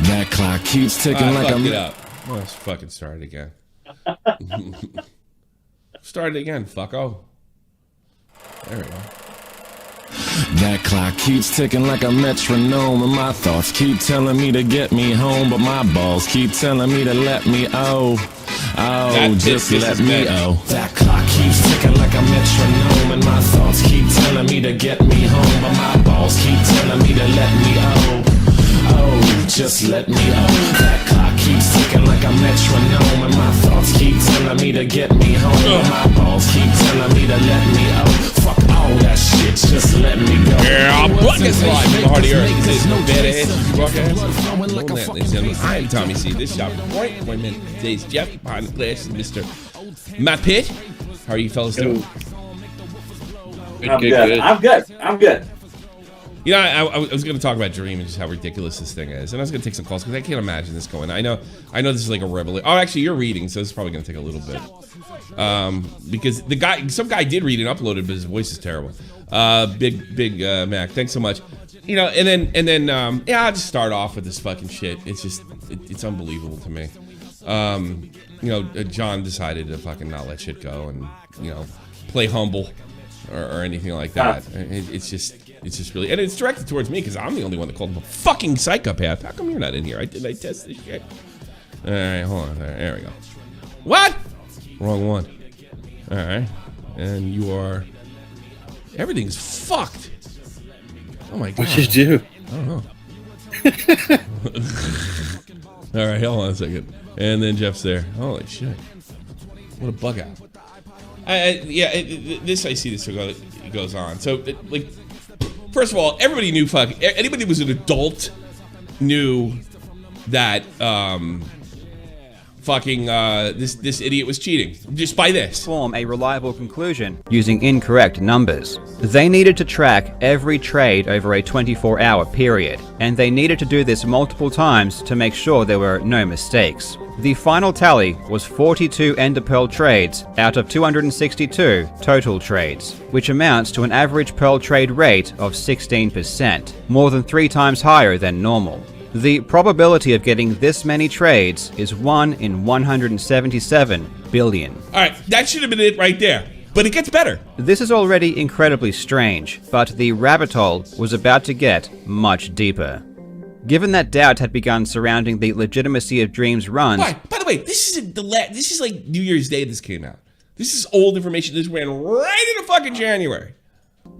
That clock keeps ticking like fucked it up. Let's fucking start it again. Start it again, fucko. There we go. That clock keeps ticking like a metronome, and my thoughts keep telling me to get me home, but my balls keep telling me to let me just let me That clock keeps ticking like a metronome, and my thoughts keep telling me to get me home, but my balls keep telling me to let me just let me That clock keeps ticking like a metronome, and my thoughts keep telling me to get me home, but my balls keep telling me to let me fuck all that shit, just let me go. Yeah, broadcast live from the heart of the earth. This is no badass broadcast. I'm Tommy C. This shop point appointment. Today's Jeff behind the glass is Mr. Matt Pitt. How are you fellas doing? I'm good. You know, I was going to talk about Dream and just how ridiculous this thing is, and I was going to take some calls because I can't imagine this going. I know this is like a revelation. Oh, actually, you're reading, so this is probably going to take a little bit, because some guy did read and uploaded, but his voice is terrible. Big Mac, thanks so much. You know, and then yeah, I'll just start off with this fucking shit. It's just it's unbelievable to me. You know, John decided to fucking not let shit go and play humble or anything like that. It's just really, and it's directed towards me because I'm the only one that called him a fucking psychopath. How come you're not in here? Did I test this shit? All right, hold on. There we go. What? Wrong one. All right, and you are. Everything's fucked. Oh my god. What'd you do? I don't know. All right, hold on a second. And then Jeff's there. Holy shit! What a bug out. This I see this goes on. So like. First of all, everybody knew anybody who was an adult knew that this idiot was cheating just by this. Form a reliable conclusion using incorrect numbers. They needed to track every trade over a 24-hour period, and they needed to do this multiple times to make sure there were no mistakes. The final tally was 42 Ender Pearl trades out of 262 total trades, which amounts to an average Pearl trade rate of 16%, more than 3 times higher than normal. The probability of getting this many trades is 1 in 177 billion. Alright, that should have been it right there. But it gets better. This is already incredibly strange, but the rabbit hole was about to get much deeper. Given that doubt had begun surrounding the legitimacy of Dream's runs... By the way, this is like New Year's Day this came out. This is old information. This ran right into fucking January.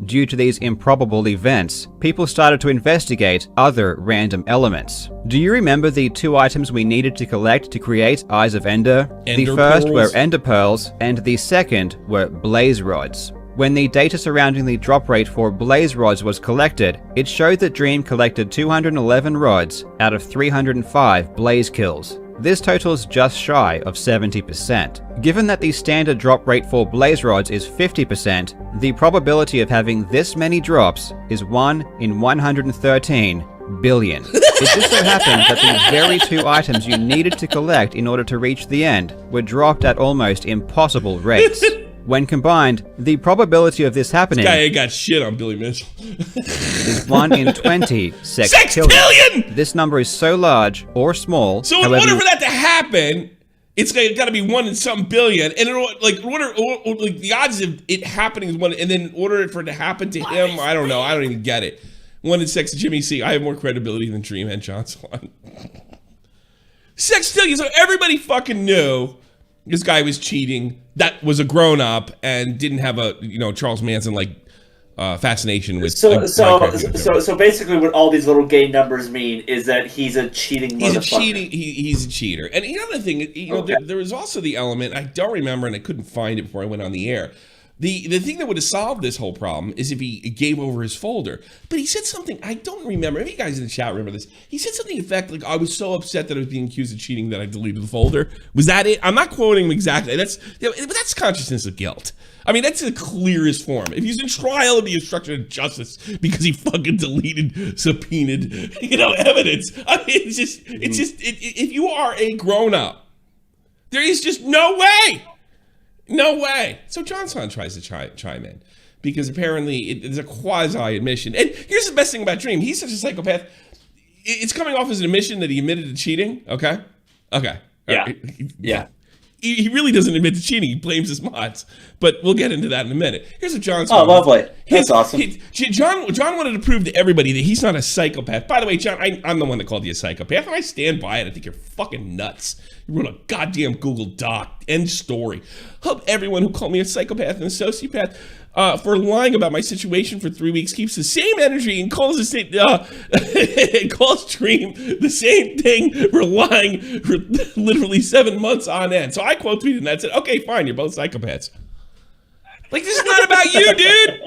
Due to these improbable events, people started to investigate other random elements. Do you remember the 2 items we needed to collect to create Eyes of Ender? The first were Ender Pearls, and the second were Blaze Rods. When the data surrounding the drop rate for Blaze Rods was collected, it showed that Dream collected 211 rods out of 305 Blaze kills. This totals just shy of 70%. Given that the standard drop rate for Blaze Rods is 50%, the probability of having this many drops is 1 in 113 billion. It just so happened that the very 2 items you needed to collect in order to reach the end were dropped at almost impossible rates. When combined, the probability of this happening... This guy ain't got shit on Billy Mitchell. ...is 1 in 20 sextillion. This number is so large or small... So in order for that to happen, it's got to be 1 in some billion. And the odds of it happening is 1... And then in order for it to happen to him, I don't know. I don't even get it. 1 in sex Jimmy C. I have more credibility than Dream and John Swan. Sextillion. So everybody fucking knew... This guy was cheating. That was a grown-up and didn't have a Charles Manson fascination with. So basically, what all these little gay numbers mean is that he's a cheating. He's a cheater. And the other thing, there was also the element I don't remember, and I couldn't find it before I went on the air. The thing that would have solved this whole problem is if he gave over his folder. But he said something, I don't remember. If you guys in the chat remember this. He said something in fact like, I was so upset that I was being accused of cheating that I deleted the folder. Was that it? I'm not quoting him exactly. That's consciousness of guilt. I mean, that's the clearest form. If he's in trial, it'd be obstruction of justice because he fucking deleted subpoenaed, evidence. I mean, it's just, if you are a grown-up, there is just no way. No way. So Johnson tries to chime in because apparently it's a quasi admission. And here's the best thing about Dream. He's such a psychopath. it's coming off as an admission that he admitted to cheating. Okay. Yeah. Yeah. He really doesn't admit to cheating. He blames his mods. But we'll get into that in a minute. Here's what John's Oh, lovely. That's awesome. John wanted to prove to everybody that he's not a psychopath. By the way, John, I'm the one that called you a psychopath, and I stand by it. I think you're fucking nuts. You wrote a goddamn Google Doc. End story. Hope everyone who called me a psychopath and a sociopath for lying about my situation for 3 weeks keeps the same energy and calls calls Dream the same thing for lying for literally 7 months on end. So I quote tweeted and I said, okay, fine, you're both psychopaths. Like, this is not about you, dude.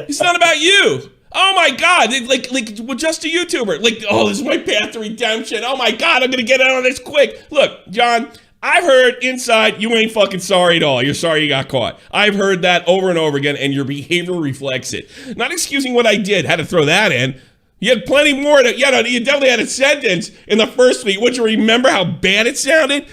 It's not about you. Oh my God, like we're just a YouTuber. Like, oh, this is my path to redemption. Oh my God, I'm gonna get out of this quick. Look, John, I've heard inside you ain't fucking sorry at all. You're sorry you got caught. I've heard that over and over again, and your behavior reflects it. Not excusing what I did. Had to throw that in. You had plenty more to, you definitely had a sentence in the first tweet. Would you remember how bad it sounded?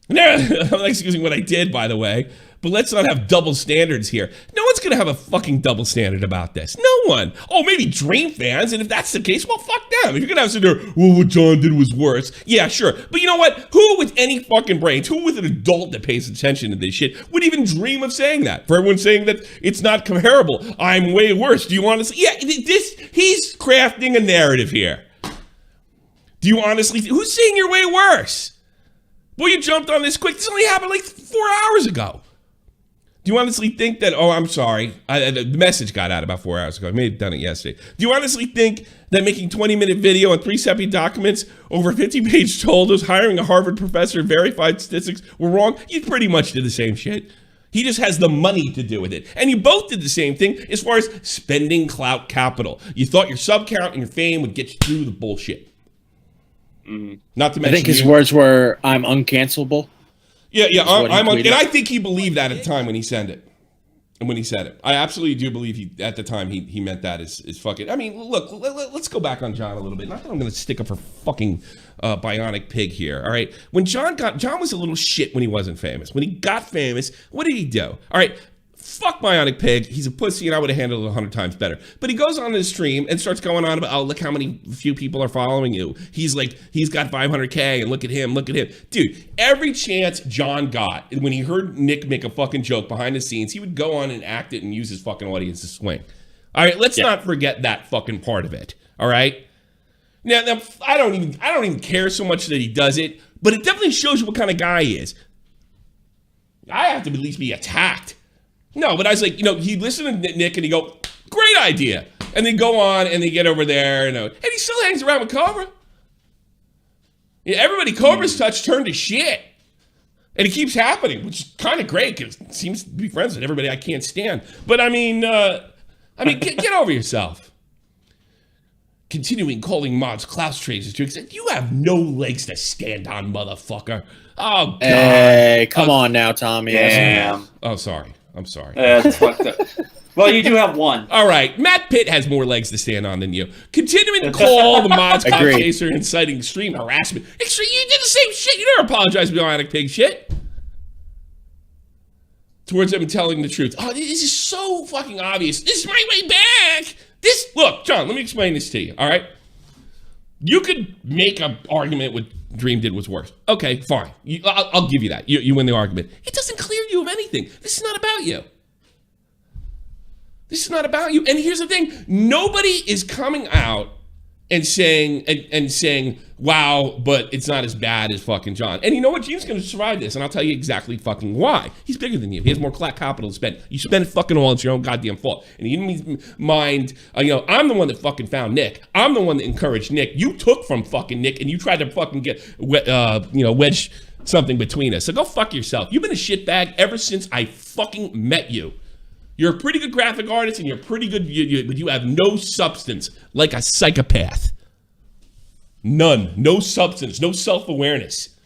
No, I'm not excusing what I did, by the way. But let's not have double standards here. No one's going to have a fucking double standard about this. No one. Oh, maybe Dream fans, and if that's the case, well, fuck them. If you're going to have to say, well, what John did was worse. Yeah, sure. But you know what? Who with any fucking brains, who with an adult that pays attention to this shit would even dream of saying that? For everyone saying that it's not comparable. I'm way worse. Do you want to say? Yeah, he's crafting a narrative here. Do you honestly, who's saying you're way worse? Boy, you jumped on this quick. This only happened like 4 hours ago. Do you honestly think that, oh, I'm sorry, the message got out about 4 hours ago. I may have done it yesterday. Do you honestly think that making 20-minute video on 3 separate documents over 50-page totals, hiring a Harvard professor, verified statistics were wrong? You pretty much did the same shit. He just has the money to do with it. And you both did the same thing as far as spending clout capital. You thought your sub count and your fame would get you through the bullshit. Not to mention, I think his words were, I'm uncancelable. Yeah, and I think he believed that at the time when he said it. And when he said it, I absolutely do believe at the time he meant that as fucking. I mean, look, let's go back on John a little bit. Not that I'm going to stick up for fucking Bionic Pig here. All right, when John was a little shit when he wasn't famous. When he got famous, what did he do? All right. Fuck Bionic Pig. He's a pussy, and I would have handled it 100 times better. But he goes on his stream and starts going on about, oh, look how many few people are following you. He's got 500K, and look at him. Dude, every chance John got, when he heard Nick make a fucking joke behind the scenes, he would go on and act it and use his fucking audience to swing. All right, let's not forget that fucking part of it. All right? Now, I don't even care so much that he does it, but it definitely shows you what kind of guy he is. I have to at least be attacked. No, but I was like, he listened to Nick and he go, great idea. And they go on and they get over there, and he still hangs around with Cobra. Yeah, everybody Cobra's touched turned to shit. And it keeps happening, which is kind of great because it seems to be friends with everybody I can't stand. But I mean, get over yourself. Continuing calling mods Klaus traders to extent, you have no legs to stand on, motherfucker. Oh, God. Hey, come on now, Tommy. Damn. Oh, sorry. I'm sorry. That's fucked up. Well, you do have one. All right. Matt Pitt has more legs to stand on than you. Continuing to call the mods cop chaser and inciting extreme harassment. You did the same shit. You never apologized for Bionic Pig shit. Towards them telling the truth. Oh, this is so fucking obvious. This is my way back. Look, John, let me explain this to you, all right? You could make an argument with Dream did was worse. Okay, fine. I'll give you that. You win the argument. It doesn't clear you of anything. This is not about you. This is not about you. And here's the thing. Nobody is coming out and saying, wow, but it's not as bad as fucking John. And you know what? Gene's going to survive this, and I'll tell you exactly fucking why. He's bigger than you. He has more capital to spend. You spend it fucking all. It's your own goddamn fault. And you didn't mind, I'm the one that fucking found Nick. I'm the one that encouraged Nick. You took from fucking Nick, and you tried to fucking get, wedge something between us. So go fuck yourself. You've been a shitbag ever since I fucking met you. You're a pretty good graphic artist, and you're pretty good, but you have no substance, like a psychopath. None. No substance. No self-awareness.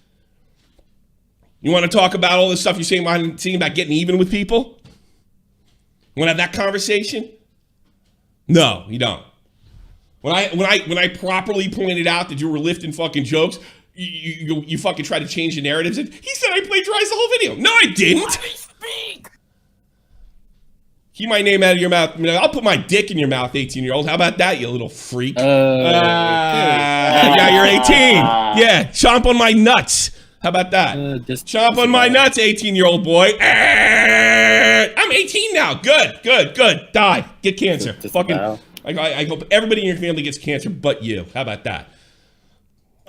You want to talk about all this stuff you're saying about getting even with people? You want to have that conversation? No, you don't. When I properly pointed out that you were lifting fucking jokes, you fucking tried to change the narratives. He said I plagiarized the whole video. No, I didn't. Keep my name out of your mouth. I'll put my dick in your mouth, 18-year-old. How about that, you little freak? Yeah, you're 18. Yeah, chomp on my nuts. How about that? Chomp on my nuts, 18-year-old boy. I'm 18 now. Good. Die. Get cancer. I hope everybody in your family gets cancer but you. How about that?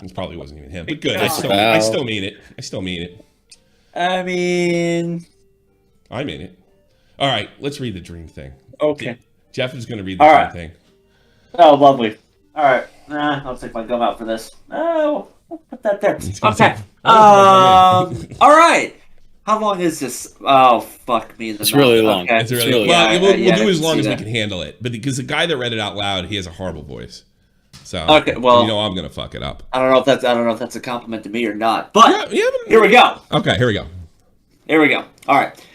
It probably wasn't even him, but good. I still mean it. I mean it. All right, let's read the dream thing. Okay. Jeff is going to read the dream thing. Oh, lovely. All right. I'll take my gum out for this. Oh, I'll put that there. Okay. All right. How long is this? Oh, fuck me. It's really long. Okay. It's really well. We'll do as long as we can handle it, but because the guy that read it out loud, he has a horrible voice. So okay, well, I'm gonna fuck it up. I don't know if that's a compliment to me or not. But here we go. Okay, here we go. All right.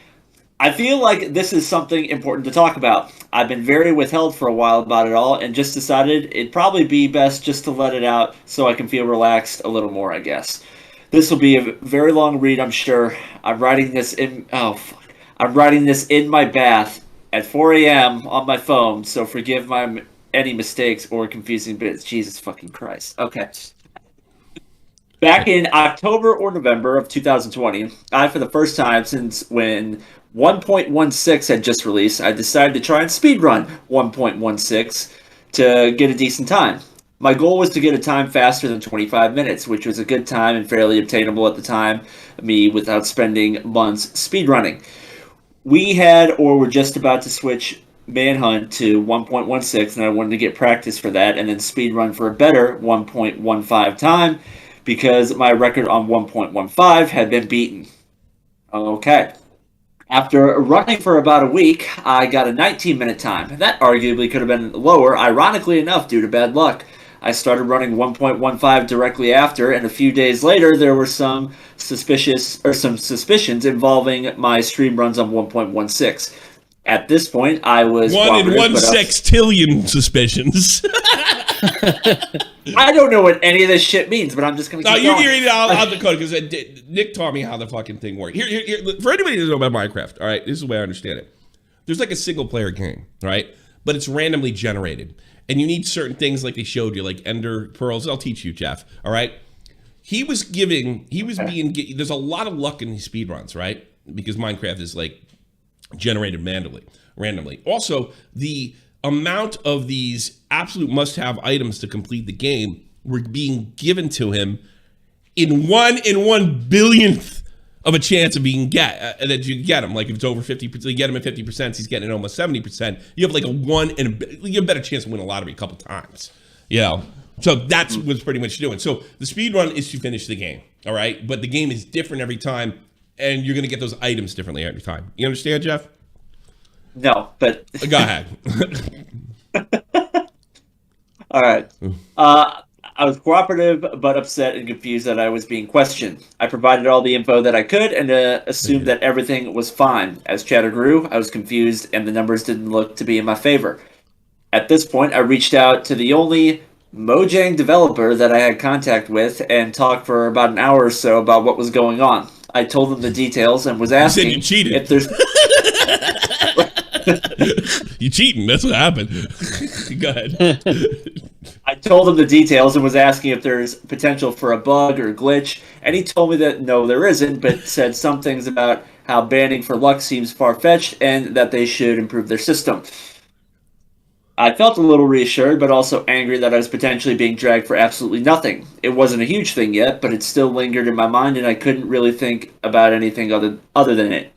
I feel like this is something important to talk about. I've been very withheld for a while about it all and just decided it'd probably be best just to let it out so I can feel relaxed a little more, I guess. This will be a very long read, I'm sure. I'm writing this in my bath at 4 a.m. on my phone, so forgive any mistakes or confusing bits. Jesus fucking Christ. Okay. Back in October or November of 2020, I, for the first time since when 1.16 had just released, I decided to try and speedrun 1.16 to get a decent time. My goal was to get a time faster than 25 minutes, which was a good time and fairly obtainable at the time, me without spending months speedrunning. We had or were just about to switch Manhunt to 1.16, and I wanted to get practice for that and then speedrun for a better 1.15 time because my record on 1.15 had been beaten. Okay. After running for about a week, I got a 19-minute time. That arguably could have been lower, ironically enough, due to bad luck. I started running 1.15 directly after, and a few days later, there were some suspicions involving my stream runs on 1.16. At this point, I was 1 in 1 sextillion suspicions. I don't know what any of this shit means, but I'm just going to keep going. You read it out the code because Nick taught me how the fucking thing worked. Here, for anybody who doesn't know about Minecraft, all right, this is the way I understand it. There's like a single-player game, right? But it's randomly generated. And you need certain things like they showed you, like ender pearls. I'll teach you, Jeff, all right? There's a lot of luck in these speedruns, right? Because Minecraft is like generated randomly. Also, the amount of these absolute must-have items to complete the game were being given to him in 1 billionth of a chance of that you get him. Like if it's over 50%, you get him at 50%, he's getting it almost 70%. You have like you have a better chance to win a lottery a couple times. You know? So that's what's pretty much doing. So the speed run is to finish the game. All right. But the game is different every time, and you're gonna get those items differently every time. You understand, Jeff? No, but go ahead. All right. I was cooperative, but upset and confused that I was being questioned. I provided all the info that I could and assumed that everything was fine. As chatter grew, I was confused and the numbers didn't look to be in my favor. At this point, I reached out to the only Mojang developer that I had contact with and talked for about an hour or so about what was going on. I told them the details and was asking you cheated. If there's... You cheating, that's what happened. Go ahead. I told him the details and was asking if there's potential for a bug or a glitch, and he told me that no, there isn't, but said some things about how banning for luck seems far-fetched and that they should improve their system. I felt a little reassured, but also angry that I was potentially being dragged for absolutely nothing. It wasn't a huge thing yet, but it still lingered in my mind, and I couldn't really think about anything other than it.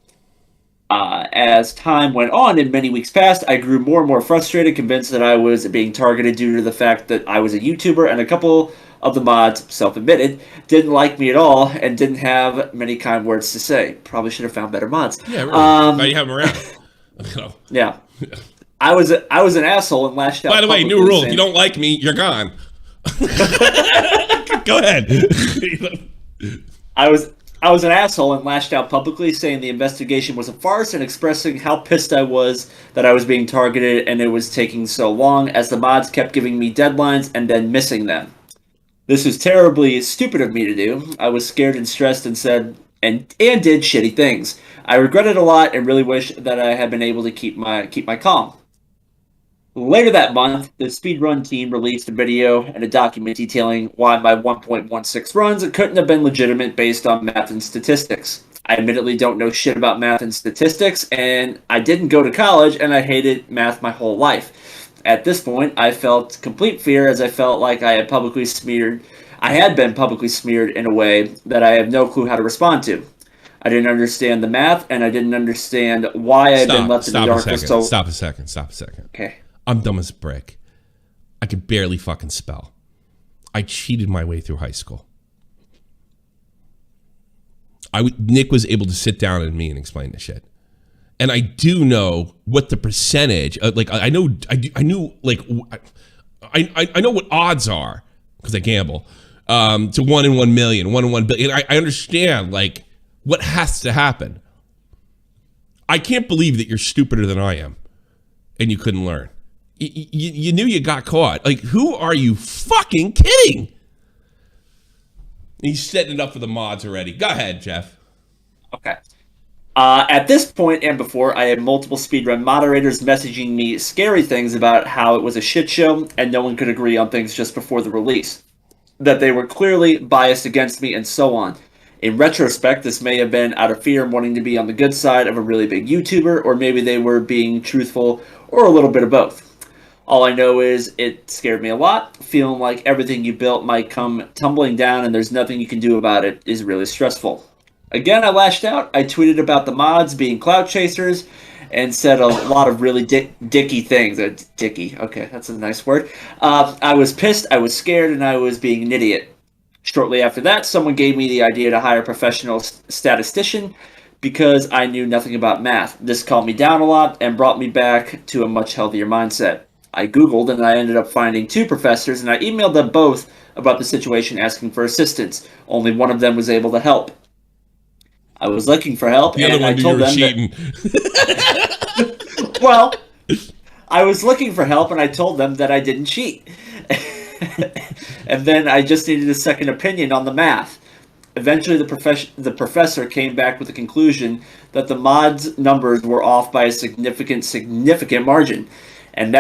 As time went on and many weeks passed, I grew more and more frustrated, convinced that I was being targeted due to the fact that I was a YouTuber, and a couple of the mods, self-admitted, didn't like me at all and didn't have many kind words to say. Probably should have found better mods. Yeah, really. Now you have them around. Yeah. I was an asshole and lashed out. By the way, new rule. If you don't like me, you're gone. Go ahead. I was an asshole and lashed out publicly, saying the investigation was a farce and expressing how pissed I was that I was being targeted and it was taking so long, as the mods kept giving me deadlines and then missing them. This was terribly stupid of me to do. I was scared and stressed and said and did shitty things. I regret it a lot and really wish that I had been able to keep my calm. Later that month, the speedrun team released a video and a document detailing why my 1.16 runs couldn't have been legitimate based on math and statistics. I admittedly don't know shit about math and statistics, and I didn't go to college, and I hated math my whole life. At this point, I felt complete fear as I felt like I had been publicly smeared in a way that I have no clue how to respond to. I didn't understand the math, and I didn't understand why I had been left in the dark for so... Stop a second. Okay. I'm dumb as a brick. I could barely fucking spell. I cheated my way through high school. Nick was able to sit down with me and explain the shit. And I do know what the percentage, I know what odds are, because I gamble, to 1 in 1 million, 1 in 1 billion. I understand, like, what has to happen. I can't believe that you're stupider than I am and you couldn't learn. You knew you got caught. Like, who are you fucking kidding? He's setting it up for the mods already. Go ahead, Jeff. Okay. At this point and before, I had multiple speedrun moderators messaging me scary things about how it was a shit show and no one could agree on things just before the release. That they were clearly biased against me and so on. In retrospect, this may have been out of fear and wanting to be on the good side of a really big YouTuber, or maybe they were being truthful, or a little bit of both. All I know is it scared me a lot. Feeling like everything you built might come tumbling down and there's nothing you can do about it is really stressful. Again, I lashed out. I tweeted about the mods being clout chasers and said a lot of really dicky things. Dicky, okay, that's a nice word. I was pissed, I was scared, and I was being an idiot. Shortly after that, someone gave me the idea to hire a professional statistician because I knew nothing about math. This calmed me down a lot and brought me back to a much healthier mindset. I Googled and I ended up finding 2 professors, and I emailed them both about the situation asking for assistance. Only one of them was able to help. I was looking for help, the other one I told them cheating. Well, I was looking for help, and I told them that I didn't cheat. And then I just needed a second opinion on the math. Eventually, the professor came back with the conclusion that the mods' numbers were off by a significant margin. And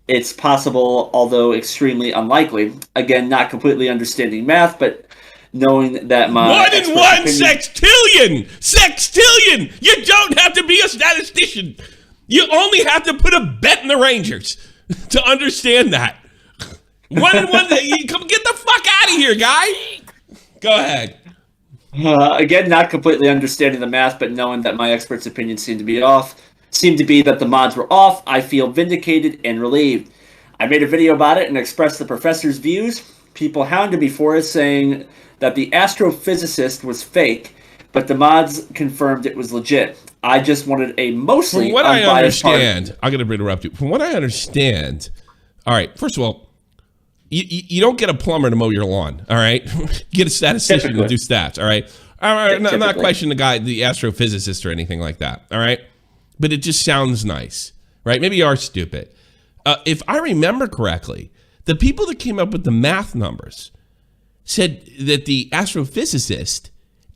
it's possible, although extremely unlikely. Again, not completely understanding math, but knowing that my 1 in 1 sextillion! Sextillion! You don't have to be a statistician. You only have to put a bet in the Rangers to understand that. 1 in 1, come get the fuck out of here, guy. Go ahead. Again, not completely understanding the math, but knowing that my expert's opinion seemed to be that the mods were off, I feel vindicated and relieved. I made a video about it and expressed the professor's views. People hounded me for it, saying that the astrophysicist was fake, but the mods confirmed it was legit. I just wanted a mostly From what unbiased I understand, part. I'm going to interrupt you. From what I understand, all right, first of all, you don't get a plumber to mow your lawn, all right? Get a statistician to do stats, all right? I'm not questioning the astrophysicist or anything like that, all right? But it just sounds nice, right? Maybe you are stupid. If I remember correctly, the people that came up with the math numbers said that the astrophysicist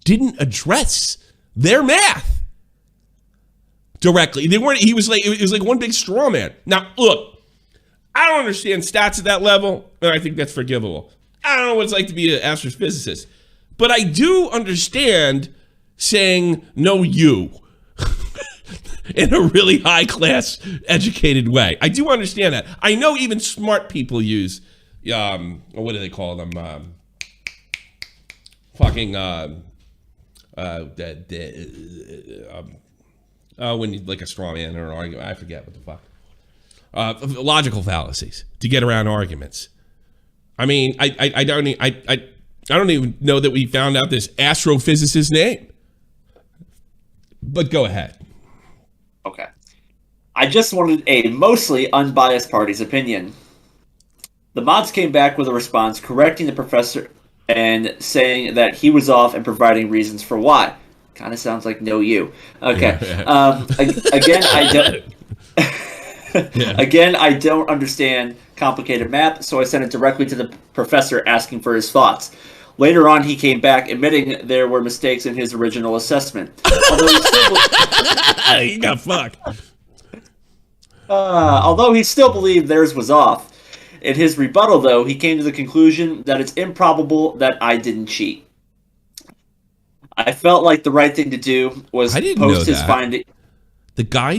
didn't address their math directly. They weren't. It was like one big straw man. Now, look, I don't understand stats at that level, and I think that's forgivable. I don't know what it's like to be an astrophysicist, but I do understand saying no, you. In a really high-class, educated way. I do understand that. I know even smart people use, what do they call them? When you, like a straw man or an argument, I forget what the fuck. Logical fallacies to get around arguments. I mean, I don't even know that we found out this astrophysicist's name. But go ahead. Okay. I just wanted a mostly unbiased party's opinion. The mods came back with a response correcting the professor and saying that he was off and providing reasons for why. Kind of sounds like no you. Okay. Yeah. Again, I don't. Again, I don't understand complicated math, so I sent it directly to the professor asking for his thoughts. Later on, he came back admitting there were mistakes in his original assessment. He got fucked. Although he still believed theirs was off. In his rebuttal, though, he came to the conclusion that it's improbable that I didn't cheat. I felt like the right thing to do was post his finding. The guy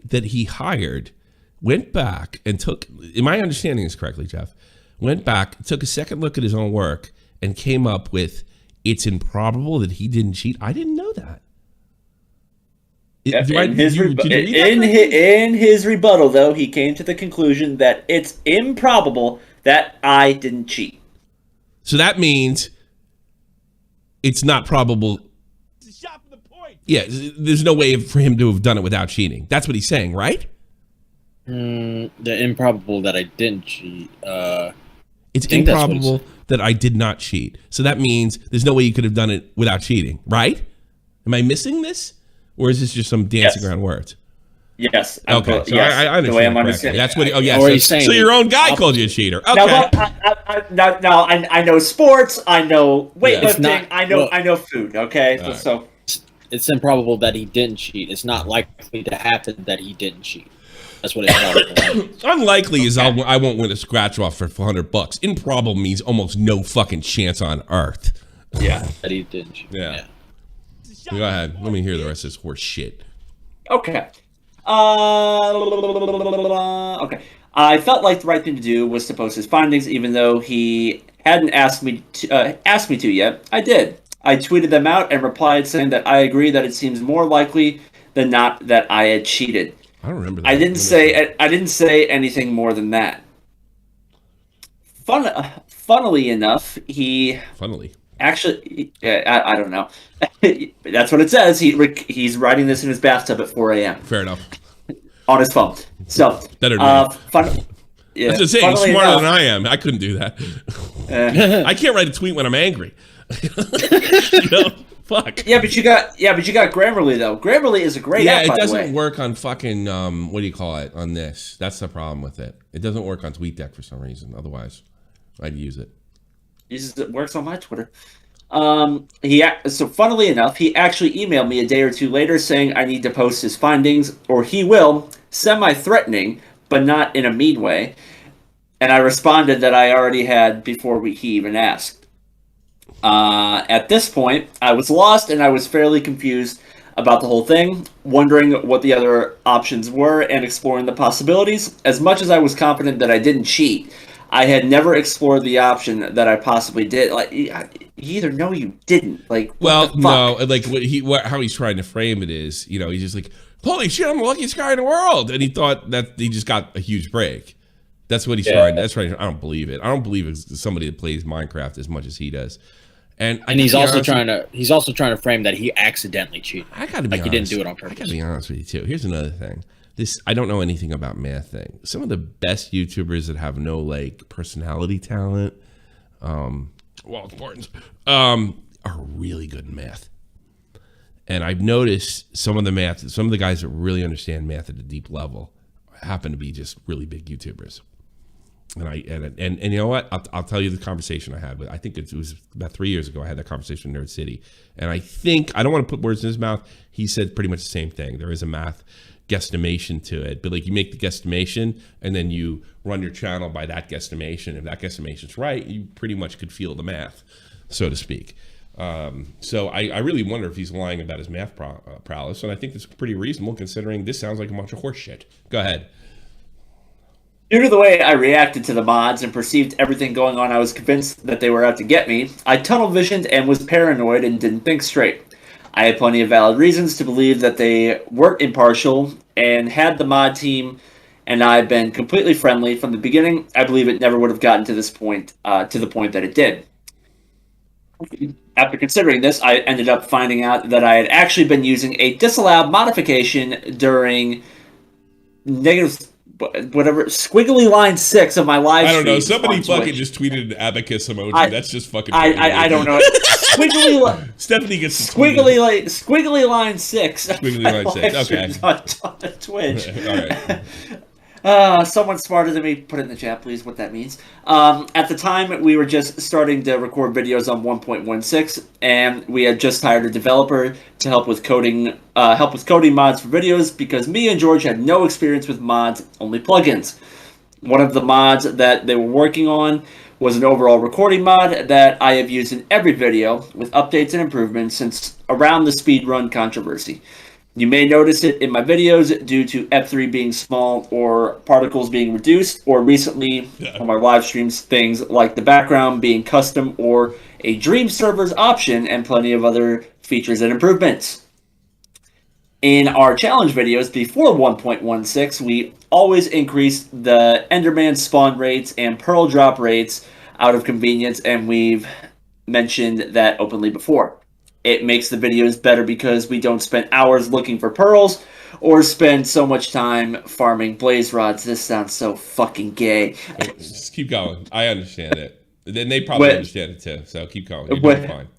that he hired went back and took, in my understanding is correctly, Jeff, went back, took a second look at his own work, and came up with, it's improbable that he didn't cheat. I didn't know that. In his rebuttal, though, he came to the conclusion that it's improbable that I didn't cheat. So that means it's not probable. Yeah, there's no way for him to have done it without cheating. That's what he's saying, right? The improbable that I didn't cheat. It's improbable that I did not cheat. So that means there's no way you could have done it without cheating, right? Am I missing this? Or is this just some dancing around words? Yes. Okay, so yes, I understand. the way I'm understanding. That's what. He's saying. So your own guy called you a cheater. Okay. Now, I know sports. I know weightlifting. I know food. Okay, right. So it's improbable that he didn't cheat. It's not likely to happen that he didn't cheat. That's what it's probably. Unlikely is I won't win a scratch off for $400. Improbable means almost no fucking chance on earth. Yeah, that he didn't cheat. Yeah. Go ahead. Let me hear the rest of this horse shit. Okay. Okay. I felt like the right thing to do was to post his findings, even though he hadn't asked me to yet. I did. I tweeted them out and replied saying that I agree that it seems more likely than not that I had cheated. I don't remember that. I didn't say anything more than that. Funnily enough, he actually, I don't know. That's what it says. He's writing this in his bathtub at 4 a.m. Fair enough. On his phone. So better than yeah, that's just saying, he's smarter than I am. I couldn't do that. I can't write a tweet when I'm angry. Fuck. Yeah, but you got Grammarly though. Grammarly is a great app. Yeah, it doesn't work on fucking what do you call it on this? That's the problem with it. It doesn't work on TweetDeck for some reason. Otherwise, I'd use it. It works on my Twitter. So funnily enough, he actually emailed me a day or two later saying I need to post his findings, or he will, semi-threatening, but not in a mean way. And I responded that I already had before he even asked. At this point, I was lost and I was fairly confused about the whole thing, wondering what the other options were and exploring the possibilities. As much as I was confident that I didn't cheat, I had never explored the option that I possibly did. Like, you either know you didn't. Like, well, no, like how he's trying to frame it is, he's just like, holy shit, I'm the luckiest guy in the world, and he thought that he just got a huge break. That's what he's trying. That's right. I don't believe it. I don't believe it's somebody that plays Minecraft as much as he does. And he's also trying to frame that he accidentally cheated. I gotta be honest. He didn't do it on purpose. I gotta be honest with you too. Here's another thing. I don't know anything about math thing. Some of the best YouTubers that have no personality talent, Spartans, are really good in math. And I've noticed some of the guys that really understand math at a deep level happen to be just really big YouTubers. And you know what? I'll tell you the conversation I had with. I think it was about 3 years ago. I had that conversation with Nerd City, and I don't want to put words in his mouth. He said pretty much the same thing. There is a math guesstimation to it, but you make the guesstimation and then you run your channel by that guesstimation. If that guesstimation's right, you pretty much could feel the math, so to speak. So I really wonder if he's lying about his math prowess, and I think that's pretty reasonable considering this sounds like a bunch of horse shit. Go ahead. Due to the way I reacted to the mods and perceived everything going on, I was convinced that they were out to get me. I tunnel-visioned and was paranoid and didn't think straight. I had plenty of valid reasons to believe that they weren't impartial, and had the mod team and I been completely friendly from the beginning, I believe it never would have gotten to this point, to the point that it did. After considering this, I ended up finding out that I had actually been using a disallowed modification during squiggly line 6 of my live stream. I don't know. Somebody fucking just tweeted an abacus emoji. That's just fucking. I don't know. Stephanie gets squiggly line 6. Squiggly line 6. Okay. On Twitch. All right. Someone smarter than me, put it in the chat, please, what that means. At the time, we were just starting to record videos on 1.16, and we had just hired a developer to help with coding mods for videos because me and George had no experience with mods, only plugins. One of the mods that they were working on was an overall recording mod that I have used in every video with updates and improvements since around the speedrun controversy. You may notice it in my videos due to F3 being small or particles being reduced, or recently on my live streams, things like the background being custom or a Dream server's option, and plenty of other features and improvements. In our challenge videos before 1.16, we always increased the Enderman spawn rates and Pearl drop rates out of convenience, and we've mentioned that openly before. It makes the videos better because we don't spend hours looking for pearls or spend so much time farming blaze rods. This sounds so fucking gay. Just keep going. I understand it. Then they probably understand it too. So keep going. You're doing fine.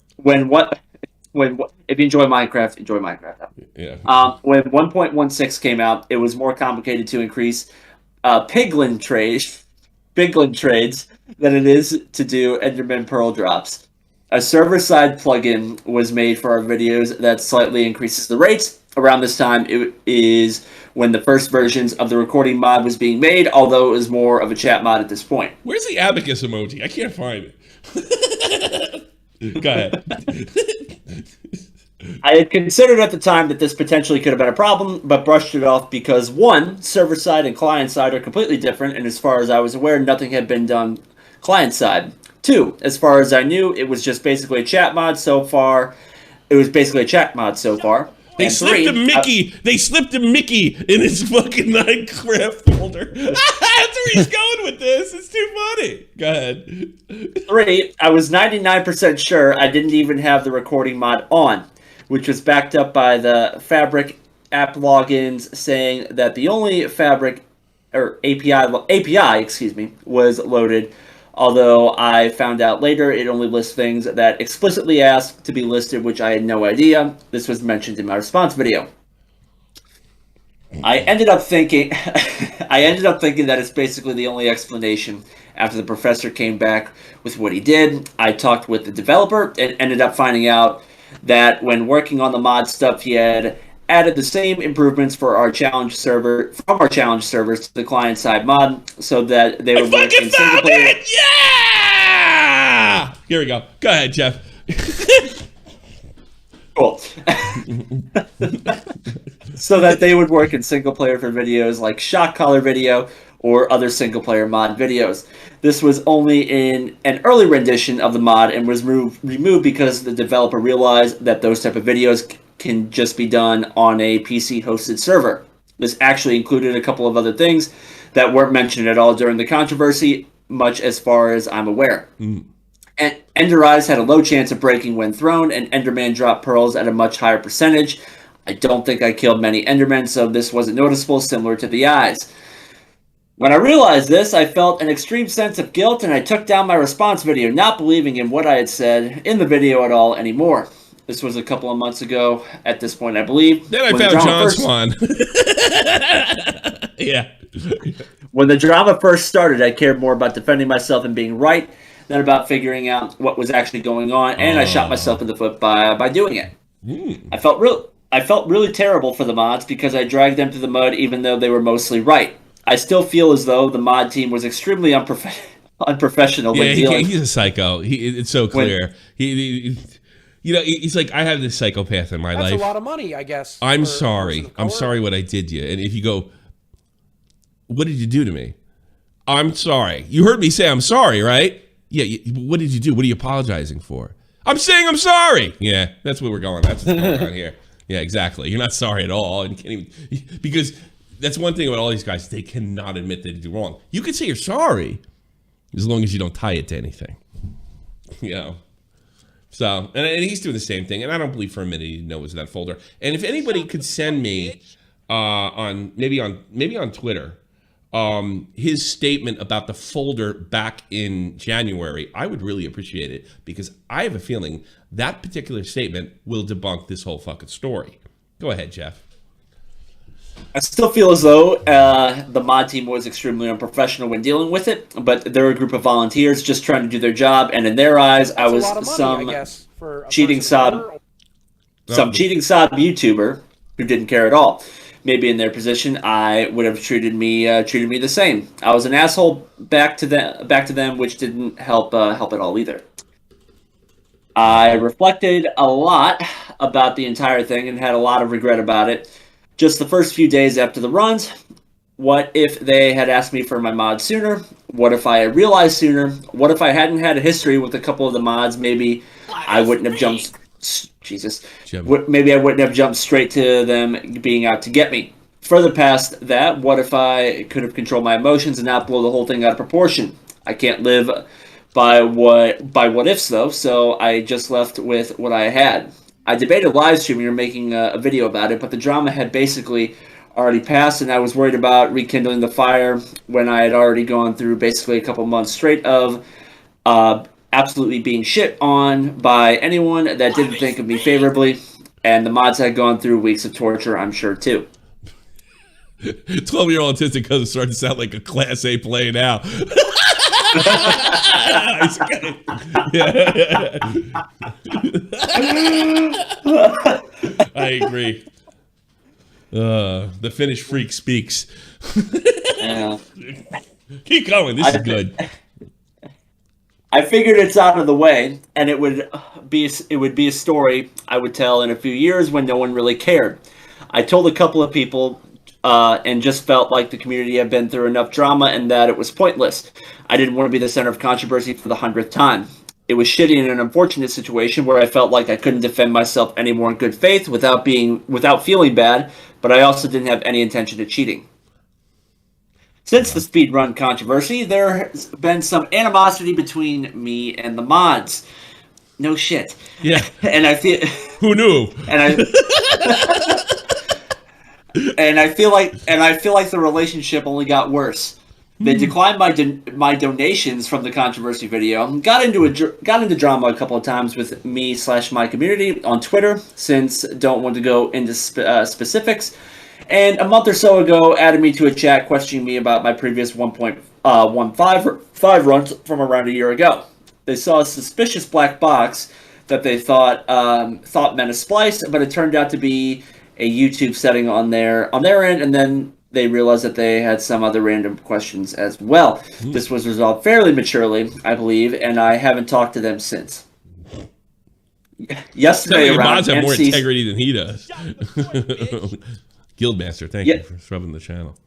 If you enjoy Minecraft, enjoy Minecraft. Yeah. When 1.16 came out, it was more complicated to increase piglin trades than it is to do Enderman Pearl drops. A server-side plugin was made for our videos that slightly increases the rates. Around this time, it is when the first versions of the recording mod was being made, although it was more of a chat mod at this point. Where's the abacus emoji? I can't find it. Go ahead. I had considered at the time that this potentially could have been a problem, but brushed it off because, one, server-side and client-side are completely different, and as far as I was aware, nothing had been done client-side. 2, as far as I knew, it was just basically a chat mod so far. They slipped a Mickey. They slipped a Mickey in his fucking Minecraft folder. That's where he's going with this. It's too funny. Go ahead. 3, I was 99% sure I didn't even have the recording mod on, which was backed up by the Fabric app logins saying that the only Fabric or API was loaded. Although I found out later it only lists things that explicitly asked to be listed, which I had no idea. This was mentioned in my response video. I ended up thinking that it's basically the only explanation. After the professor came back with what he did, I talked with the developer and ended up finding out that when working on the mod stuff, he had added the same improvements for our challenge server to the client side mod so that they would work in single player. Yeah! Here we go. Go ahead, Jeff. Cool. So that they would work in single player for videos like Shock Collar video or other single player mod videos. This was only in an early rendition of the mod and was removed because the developer realized that those type of videos can just be done on a PC hosted server. This actually included a couple of other things that weren't mentioned at all during the controversy, much as far as I'm aware. And Ender Eyes had a low chance of breaking when thrown, and Enderman dropped pearls at a much higher percentage. I don't think I killed many Endermen, so this wasn't noticeable, similar to the eyes. When I realized this, I felt an extreme sense of guilt, and I took down my response video, not believing in what I had said in the video at all anymore. This was a couple of months ago at this point, I believe. Then I found John Swan. Yeah. When the drama first started, I cared more about defending myself and being right than about figuring out what was actually going on, and I shot myself in the foot by doing it. I felt really terrible for the mods because I dragged them through the mud even though they were mostly right. I still feel as though the mod team was extremely unprofessional when dealing. He's a psycho. It's so clear. He's like, I have this psychopath in my life. That's a lot of money, I guess. I'm sorry. I'm sorry what I did to you. And if you go, what did you do to me? I'm sorry. You heard me say I'm sorry, right? Yeah. What did you do? What are you apologizing for? I'm saying I'm sorry. Yeah, that's where we're going. That's what's going on here. Yeah, exactly. You're not sorry at all. And you can't even, because that's one thing about all these guys. They cannot admit they did wrong. You can say you're sorry as long as you don't tie it to anything. So, and he's doing the same thing, and I don't believe for a minute he knows that folder. And if anybody could send me on Twitter his statement about the folder back in January, I would really appreciate it, because I have a feeling that particular statement will debunk this whole fucking story. Go ahead, Jeff. I still feel as though the mod team was extremely unprofessional when dealing with it, but they're a group of volunteers just trying to do their job, and in their eyes, I was cheating sob YouTuber who didn't care at all. Maybe in their position, I would have treated me the same. I was an asshole back to them, which didn't help at all either. I reflected a lot about the entire thing and had a lot of regret about it. Just the first few days after the runs, what if they had asked me for my mod sooner? What if I had realized sooner? What if I hadn't had a history with a couple of the mods? Maybe I wouldn't have jumped. Jesus. Maybe I wouldn't have jumped straight to them being out to get me. Further past that, what if I could have controlled my emotions and not blow the whole thing out of proportion? I can't live by what ifs though, so I just left with what I had. I debated live streaming or making a video about it, but the drama had basically already passed, and I was worried about rekindling the fire when I had already gone through basically a couple months straight of absolutely being shit on by anyone that didn't think of me favorably, and the mods had gone through weeks of torture, I'm sure, too. 12-year-old autistic cousin starting to sound like a Class A play now. I agree. The Finnish freak speaks. Keep going. This is good. I figured it's out of the way, and it would be a story I would tell in a few years when no one really cared. I told a couple of people and just felt like the community had been through enough drama and that it was pointless. I didn't want to be the center of controversy for the 100th time. It was shitty in an unfortunate situation where I felt like I couldn't defend myself anymore in good faith without feeling bad, but I also didn't have any intention of cheating. Since the speedrun controversy, there has been some animosity between me and the mods. No shit. Yeah. And I feel who knew? And I feel like the relationship only got worse. They declined my donations from the controversy video. Got into drama a couple of times with me / my community on Twitter, since don't want to go into specifics. And a month or so ago, added me to a chat questioning me about my previous 1.15 runs from around a year ago. They saw a suspicious black box that they thought meant a splice, but it turned out to be a YouTube setting on their end, and then they realized that they had some other random questions as well. This was resolved fairly maturely, I believe, and I haven't talked to them since. Yesterday around mods have more integrity than he does. Guildmaster, thank you for subbing the channel.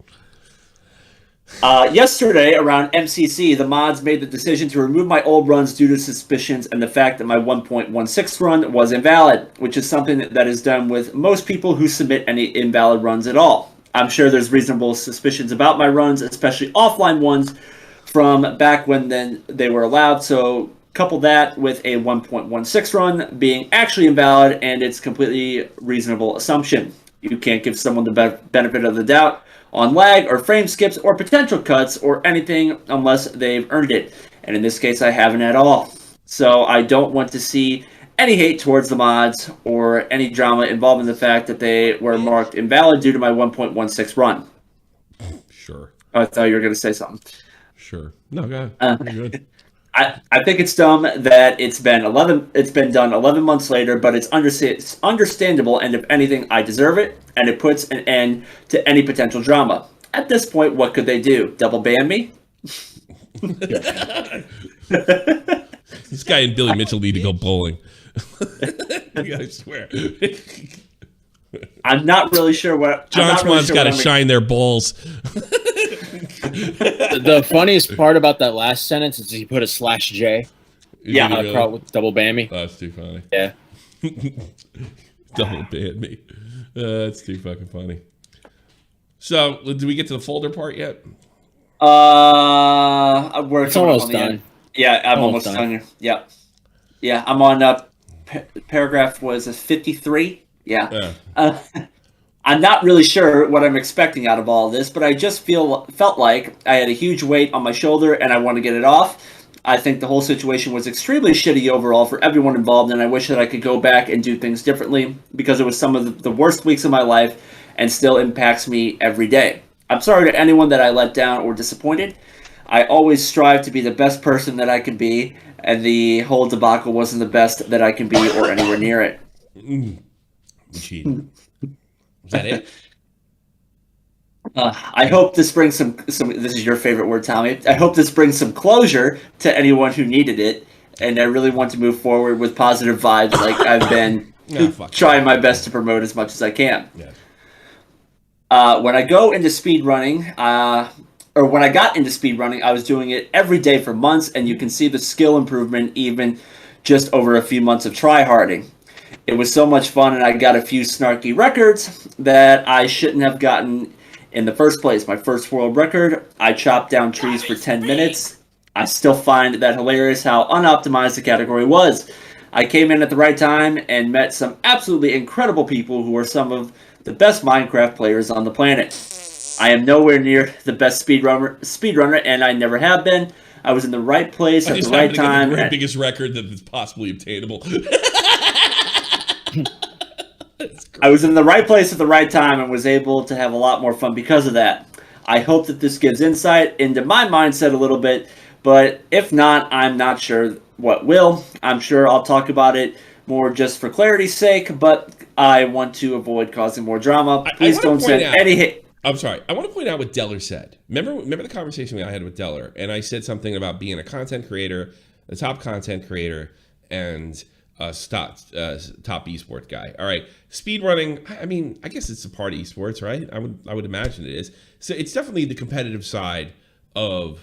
Yesterday, around MCC, the mods made the decision to remove my old runs due to suspicions and the fact that my 1.16 run was invalid, which is something that is done with most people who submit any invalid runs at all. I'm sure there's reasonable suspicions about my runs, especially offline ones from back when they were allowed, so couple that with a 1.16 run being actually invalid, and it's completely reasonable assumption. You can't give someone the benefit of the doubt on lag or frame skips or potential cuts or anything unless they've earned it. And in this case, I haven't at all. So I don't want to see any hate towards the mods or any drama involving the fact that they were marked invalid due to my 1.16 run. Sure. I thought you were going to say something. Sure. No, go ahead. You're good. I think it's dumb that it's been done 11 months later, but it's understandable, and if anything, I deserve it, and it puts an end to any potential drama. At this point, what could they do? Double ban me? This guy and Billy Mitchell need to go bowling. I swear. I'm not really sure what... John Swan's got to shine their balls. The funniest part about that last sentence is he put a /J. Yeah, really? With double ban me. Oh, that's too funny. Yeah. Double ban me. That's too fucking funny. So, did we get to the folder part yet? It's almost done. Yeah, I'm almost done. Yeah. Yeah, I'm on paragraph was 53. Yeah. I'm not really sure what I'm expecting out of all this, but I just felt like I had a huge weight on my shoulder and I want to get it off. I think the whole situation was extremely shitty overall for everyone involved, and I wish that I could go back and do things differently because it was some of the worst weeks of my life, and still impacts me every day. I'm sorry to anyone that I let down or disappointed. I always strive to be the best person that I can be, and the whole debacle wasn't the best that I can be or anywhere near it. Cheating. Is that it? I hope this brings some. This is your favorite word, Tommy. I hope this brings some closure to anyone who needed it, and I really want to move forward with positive vibes, like I've been trying my best to promote as much as I can. Yeah. When I go into speedrunning, or when I got into speedrunning, I was doing it every day for months, and you can see the skill improvement even just over a few months of tryharding. It was so much fun, and I got a few snarky records that I shouldn't have gotten in the first place. My first world record, I chopped down trees for 10 minutes. I still find that hilarious how unoptimized the category was. I came in at the right time and met some absolutely incredible people who are some of the best Minecraft players on the planet. I am nowhere near the best speedrunner, and I never have been. I was in the right place at the right time. The biggest record that is possibly obtainable. I was in the right place at the right time and was able to have a lot more fun because of that. I hope that this gives insight into my mindset a little bit, but if not, I'm not sure what will. I'm sure I'll talk about it more just for clarity's sake, but I want to avoid causing more drama. Please don't send any hate. I'm sorry. I want to point out what Deller said. Remember the conversation I had with Deller, and I said something about being a content creator, a top content creator, and top esports guy. All right, speedrunning. I mean, I guess it's a part of esports, right? I would imagine it is. So it's definitely the competitive side of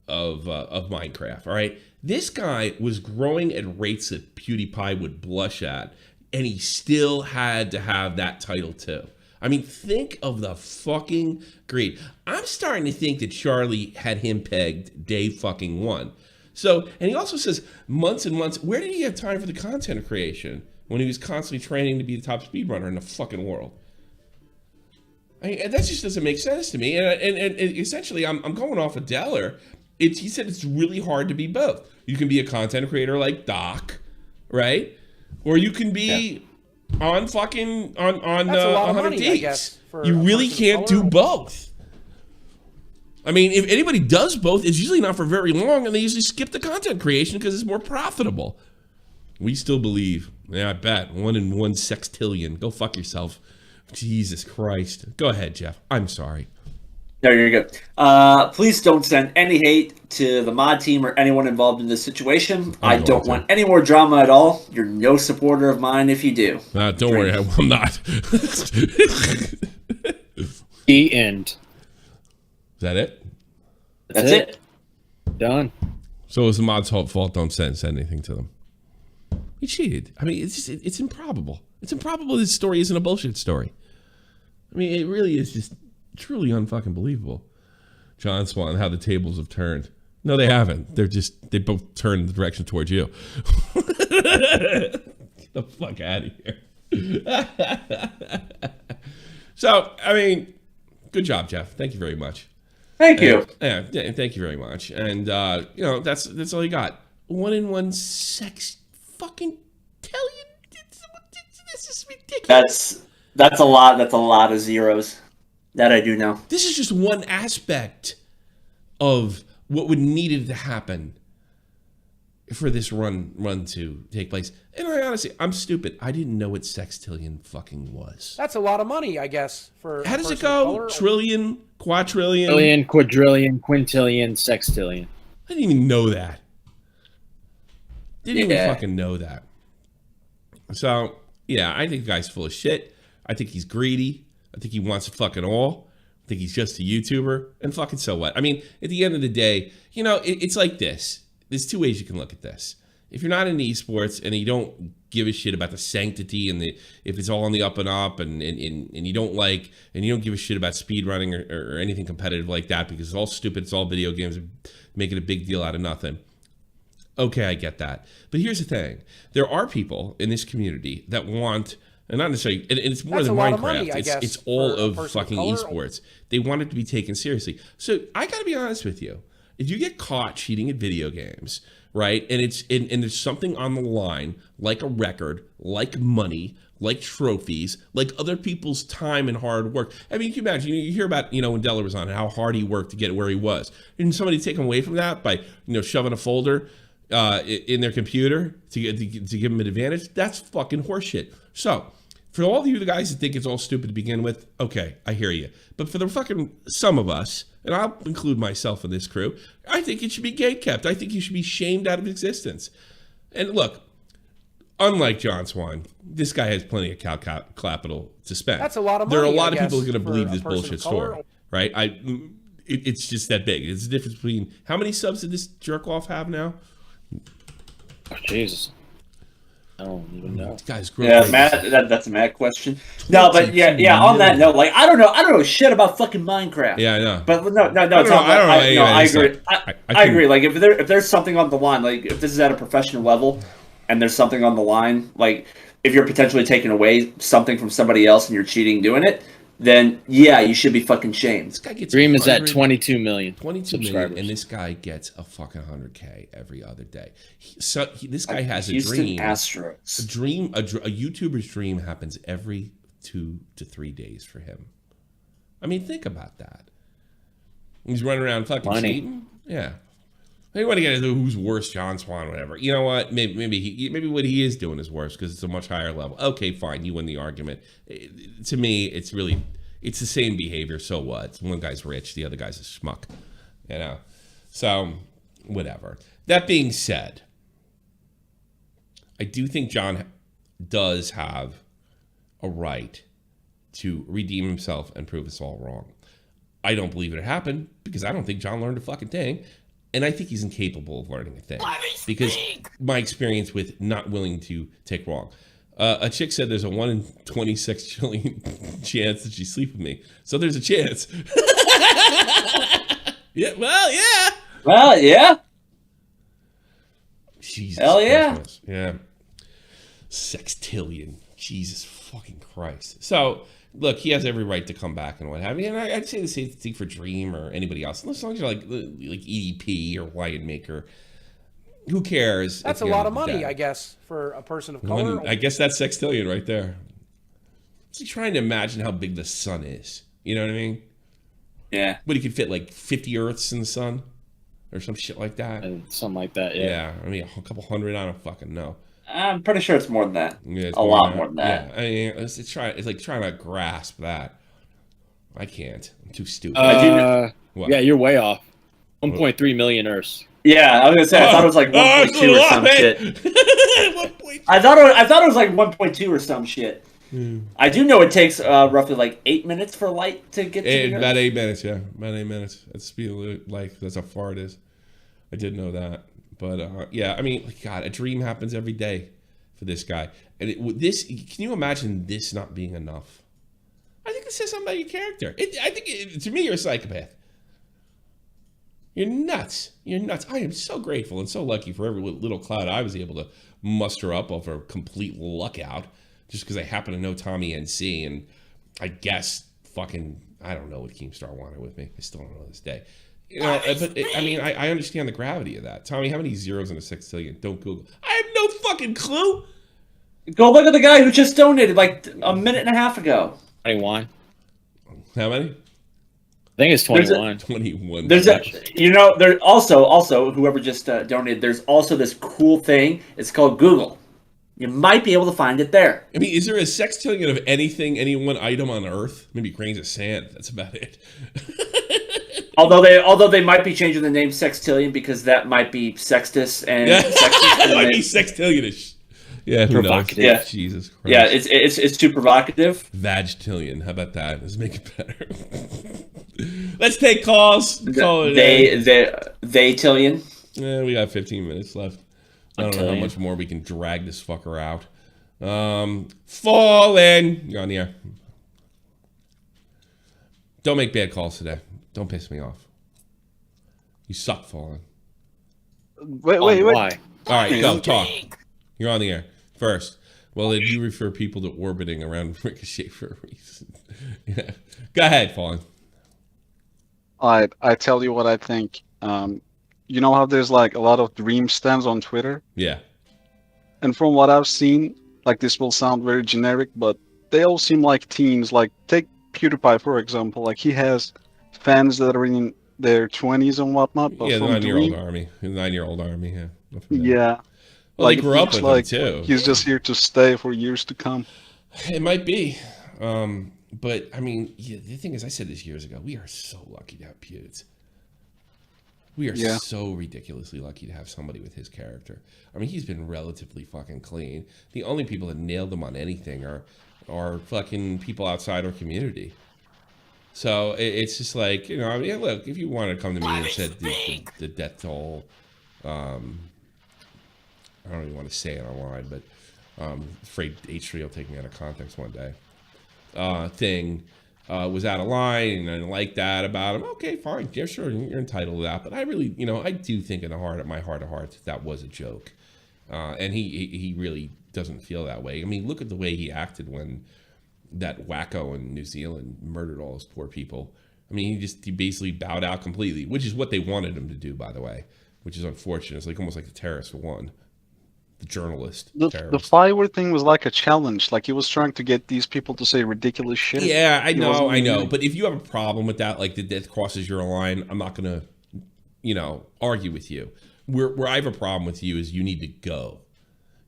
Minecraft. All right, this guy was growing at rates that PewDiePie would blush at, and he still had to have that title too. I mean, think of the fucking greed. I'm starting to think that Charlie had him pegged day fucking one. So, and he also says months and months. Where did he have time for the content creation when he was constantly training to be the top speedrunner in the fucking world? I mean, that just doesn't make sense to me. And essentially, I'm going off of Deller. He said it's really hard to be both. You can be a content creator like Doc, right? Or you can be on fucking on 100 Deeks. You really can't do both. I mean, if anybody does both, it's usually not for very long, and they usually skip the content creation because it's more profitable. We still believe. Yeah, I bet. 1 in 1 sextillion. Go fuck yourself. Jesus Christ. Go ahead, Jeff. I'm sorry. No, you're good. Please don't send any hate to the mod team or anyone involved in this situation. I don't want any more drama at all. You're no supporter of mine if you do. Don't worry, I'm not. The end. Is that it? That's it. Done. So it's the mod's fault. Don't send anything to them. He cheated. I mean, it's improbable. It's improbable this story isn't a bullshit story. I mean, it really is just truly unfucking believable. John Swan, how the tables have turned. No, they haven't. They both turned in the direction towards you. Get the fuck out of here. So, I mean, good job, Jeff. Thank you very much. Thank you. Thank you very much. And that's all you got. 1 in 1 sex fucking tell you. This is ridiculous. That's a lot. That's a lot of zeros. That I do know. This is just one aspect of what would needed to happen for this run to take place. And I'm stupid. I didn't know what sextillion fucking was. That's a lot of money, I guess. How does it go? Trillion, quadrillion, Trillion, quadrillion, quintillion, sextillion. I didn't even know that. Didn't even fucking know that. So yeah, I think the guy's full of shit. I think he's greedy. I think he wants it fucking all. I think he's just a YouTuber. And fucking so what? I mean, at the end of the day, it's like this. There's two ways you can look at this. If you're not in esports and you don't give a shit about the sanctity and if it's all on the up and up and you don't give a shit about speedrunning or anything competitive like that because it's all stupid, it's all video games, making a big deal out of nothing. Okay, I get that. But here's the thing. There are people in this community that want, and not necessarily, and it's more than Minecraft. Money, it's all of fucking esports. They want it to be taken seriously. So I got to be honest with you. If you get caught cheating at video games, right, and there's something on the line, like a record, like money, like trophies, like other people's time and hard work. I mean, you can imagine, you hear about, when Della was on, how hard he worked to get where he was. And somebody take him away from that by, shoving a folder in their computer to give him an advantage. That's fucking horseshit. So, for all of you the guys that think it's all stupid to begin with, okay, I hear you. But for the fucking some of us, and I'll include myself in this crew, I think it should be gatekept. I think you should be shamed out of existence. And look, unlike John Swan, this guy has plenty of capital to spend. That's a lot of money. There are a lot of people who are going to believe this bullshit story, right? It's just that big. It's the difference between how many subs did this jerk off have now? Oh, Jesus. I don't even know. Guys, Matt, that's a mad question. No, but yeah. On that note, like I don't know shit about fucking Minecraft. Yeah, I know. But I agree. I agree. Like if there's something on the line, like if this is at a professional level, and there's something on the line, like if you're potentially taking away something from somebody else and you're cheating doing it, then yeah, you should be fucking shamed. This guy gets Dream is at 22 million. 22 million, and this guy gets a fucking 100K every other day. This guy has a dream. Astros. A YouTuber's dream happens every 2 to 3 days for him. I mean, think about that. He's running around fucking cheating. Yeah. I want to get into who's worse, John Swan, whatever. You know what? Maybe what he is doing is worse because it's a much higher level. Okay, fine, you win the argument. To me, it's the same behavior. So what? One guy's rich, the other guy's a schmuck. So whatever. That being said, I do think John does have a right to redeem himself and prove us all wrong. I don't believe it happened because I don't think John learned a fucking thing. And I think he's incapable of learning a thing because my experience with not willing to take wrong. A chick said there's a 1 in 26 trillion chance that she sleep with me. So there's a chance. Yeah. Well, yeah. Jesus. Hell yeah. Christmas. Yeah. Sextillion. Jesus fucking Christ. So, look, he has every right to come back and what have you. And I'd say the same thing for Dream or anybody else. As long as you're like EDP or Lion Maker, who cares? That's a lot of money, I guess, for a person of color. I guess that's sextillion right there. Just trying to imagine how big the sun is. You know what I mean? Yeah. But he could fit like 50 Earths in the sun or some shit like that. Something like that, yeah. I mean, a couple hundred, I don't fucking know. I'm pretty sure it's more than that. Yeah, a lot more than that. Yeah, I mean, it's like trying to grasp that. I can't. I'm too stupid. Yeah, you're way off. 1.3 million Earths. Yeah, I was gonna say I thought it was like 1.2 or some shit. I thought it was like 1.2 or some shit. I do know it takes roughly like 8 minutes for light to get to about 8 minutes. Yeah, about 8 minutes. That's speed of light. That's how far it is. I did know that. But yeah, I mean, God, a dream happens every day for this guy. And can you imagine this not being enough? I think it says something about your character. To me, you're a psychopath. You're nuts. You're nuts. I am so grateful and so lucky for every little cloud I was able to muster up over a complete luck out, just because I happen to know Tommy NC, and I guess fucking, I don't know what Keemstar wanted with me. I still don't know to this day. I understand the gravity of that. Tommy, how many zeros in a sextillion? Don't Google. I have no fucking clue. Go look at the guy who just donated like a minute and a half ago. 21. How many? I think it's 21. 21. There's there's also whoever just donated. There's also this cool thing. It's called Google. You might be able to find it there. I mean, is there a sextillion of anything, any one item on Earth? Maybe grains of sand. That's about it. Although they might be changing the name Sextillion because that might be sexist and sexist. It might be sextillionish. Yeah, who knows? Yeah. Jesus Christ. Yeah, it's too provocative. Vagtillion. How about that? Let's make it better. Let's take calls. They-tillion. Yeah, we got 15 minutes left. I don't know how much more we can drag this fucker out. Fallen. You're on the air. Don't make bad calls today. Don't piss me off. You suck, Fallen. Wait. Why? All right, go, talk. You're on the air. First, well, did you refer people to orbiting around Ricochet for a reason? Yeah. Go ahead, Fallen. I tell you what I think. You know how there's like a lot of dream stands on Twitter? Yeah. And from what I've seen, like this will sound very generic, but they all seem like teens. Like take PewDiePie, for example. Like he has fans that are in their 20s and whatnot, but Yeah, the from 9-year-old Dream, army. The 9-year-old army, yeah. yeah. Well, they Like it grew up looks with like him, too. he's just here to stay for years to come. It might be. But, I mean, yeah, the thing is, I said this years ago, we are so lucky to have Pewds. We are so ridiculously lucky to have somebody with his character. I mean, he's been relatively fucking clean. The only people that nailed him on anything are fucking people outside our community. So it's just like, you know, I mean, look, if you wanted to come to me and said the death toll, I don't even want to say it online, but afraid H3 will take me out of context one day, thing was out of line, and I didn't like that about him. Okay, fine. Yeah, sure, you're entitled to that. But I really, you know, I do think in my heart of hearts, that was a joke. And he really doesn't feel that way. I mean, look at the way he acted when that wacko in New Zealand murdered all those poor people. I mean, he basically bowed out completely, which is what they wanted him to do, by the way, which is unfortunate. It's like almost like the terrorist for one. The journalist. The firework thing was like a challenge. Like he was trying to get these people to say ridiculous shit. Yeah, I know. But if you have a problem with that, like the death crosses your line, I'm not gonna, you know, argue with you. Where I have a problem with you is you need to go.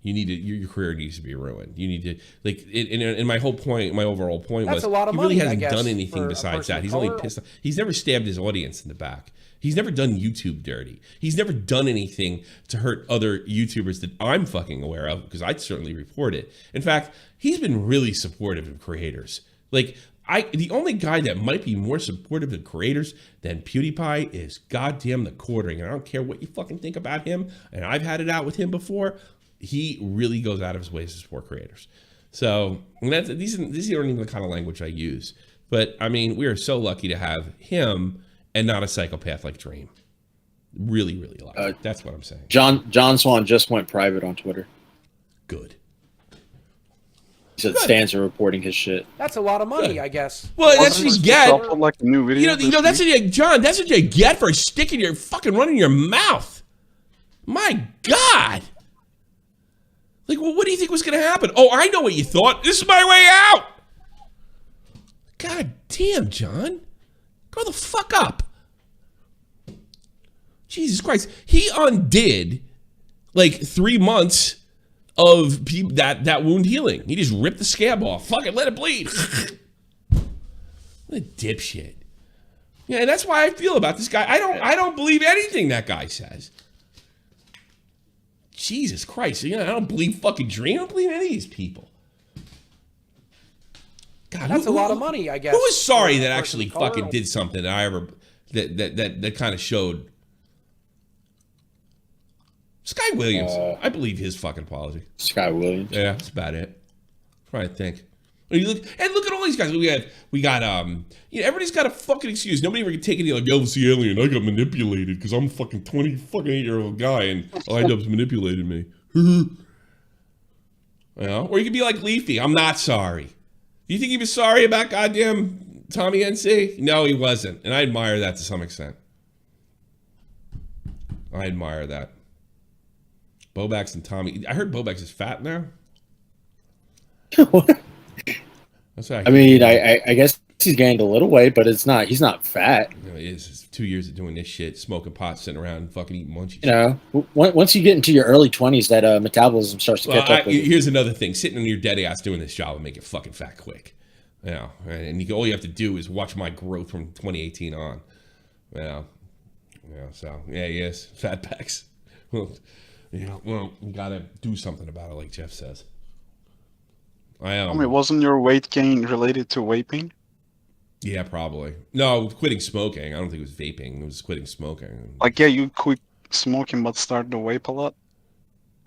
You need to, your career needs to be ruined. You need to, like, and my whole point, my overall point was, a lot of he really money, hasn't I guess, done anything for a besides person that. of He's only color. pissed off. He's never stabbed his audience in the back. He's never done YouTube dirty. He's never done anything to hurt other YouTubers that I'm fucking aware of, because I'd certainly report it. In fact, he's been really supportive of creators. Like, the only guy that might be more supportive of creators than PewDiePie is goddamn the Quartering. And I don't care what you fucking think about him, and I've had it out with him before. He really goes out of his ways to support creators. So these aren't even the kind of language I use. But I mean, we are so lucky to have him and not a psychopath like Dream. Really, really lucky. That's what I'm saying. John Swan just went private on Twitter. Good. He said stands are reporting his shit. That's a lot of money, I guess. Well, that's what you get. Like a new video You know, that's what you, John. That's what you get for sticking your fucking running your mouth. My God. Like, well, what do you think was going to happen? Oh, I know what you thought. This is my way out. God damn, John. Grow the fuck up. Jesus Christ. He undid like 3 months of that wound healing. He just ripped the scab off. Fuck it, let it bleed. What a dipshit. Yeah, and that's why I feel about this guy. I don't believe anything that guy says. Jesus Christ. You know, I don't believe fucking Dream. I don't believe any of these people. God, That's a lot of money, I guess. Who was sorry for a that person actually of color? fucking did something that I ever that kind of showed? Sky Williams. I believe his fucking apology. Sky Williams. Yeah, that's about it. That's what I think. And look at all these guys. We got you know, everybody's got a fucking excuse. Nobody ever can take it like, yo, see alien, I got manipulated because I'm a fucking 28-year-old guy and IDubbbz manipulated me. You know? Or you could be like Leafy, I'm not sorry. Do you think he was sorry about goddamn Tommy NC? No, he wasn't. And I admire that to some extent. I admire that. Bobax and Tommy. I heard Bobax is fat now. What? That's what I mean, I guess he's gained a little weight, but he's not fat. You know, he is. It's 2 years of doing this shit, smoking pot, sitting around and fucking eating munchies. You know, once you get into your early 20s, that metabolism starts to catch up with you. Here's another thing. Sitting on your dead ass doing this job will make you fucking fat quick. You know, and all you have to do is watch my growth from 2018 on. Yeah. So, yeah, he is. Fat packs. Well, you gotta do something about it, like Jeff says. I mean, wasn't your weight gain related to vaping? Yeah, probably. No, quitting smoking. I don't think it was vaping. It was quitting smoking. Like, yeah, you quit smoking but started to vape a lot?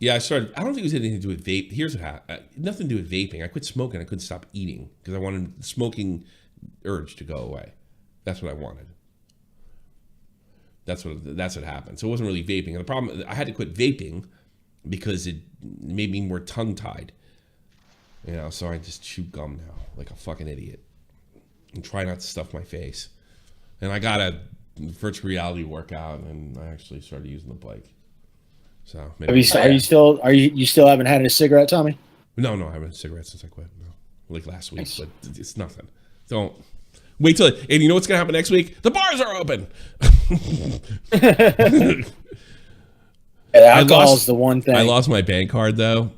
Yeah, I started. I don't think it was anything to do with vape. Here's what happened. Nothing to do with vaping. I quit smoking. I couldn't stop eating because I wanted the smoking urge to go away. That's what I wanted. That's what happened. So it wasn't really vaping. And the problem, I had to quit vaping because it made me more tongue-tied. You know, so I just chew gum now like a fucking idiot and try not to stuff my face. And I got a virtual reality workout, and I actually started using the bike. So maybe Are you still haven't had a cigarette, Tommy? No, I haven't had a cigarette since I quit. No. Like last week, but it's nothing. Don't wait till it. And you know what's gonna happen next week? The bars are open. Alcohol is the one thing. I lost my bank card though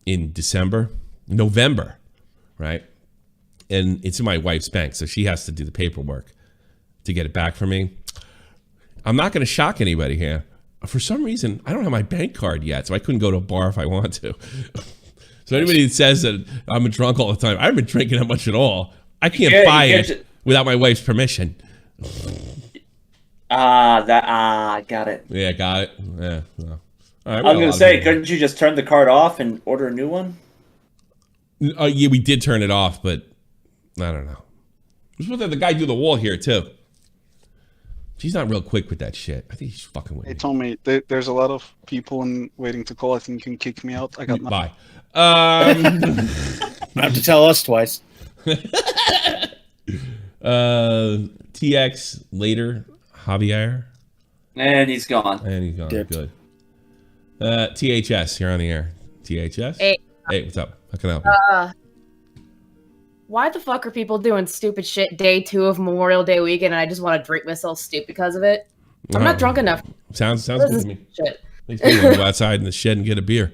in November, right? And it's in my wife's bank, so she has to do the paperwork to get it back from me. I'm not going to shock anybody here. For some reason, I don't have my bank card yet, so I couldn't go to a bar if I want to. So anybody that says that I'm a drunk all the time, I haven't been drinking that much at all. I can't buy it without my wife's permission. Got it. Yeah, got it. Yeah. Well. All right, I was going to say, couldn't you just turn the card off and order a new one? Yeah, we did turn it off, but I don't know. We're supposed to have the guy do the wall here, too. She's not real quick with that shit. I think he's fucking with me. They told me there's a lot of people waiting to call. I think you can kick me out. I got nothing. Bye. You have to tell us twice. TX later, Javier. And he's gone. Dipped. Good. THS, you're on the air. THS? Hey, what's up? How can I help you? Why the fuck are people doing stupid shit day 2 of Memorial Day weekend and I just want to drink myself stupid because of it? I'm not drunk enough. Sounds good to me. Shit. Makes me want to go outside in the shed and get a beer.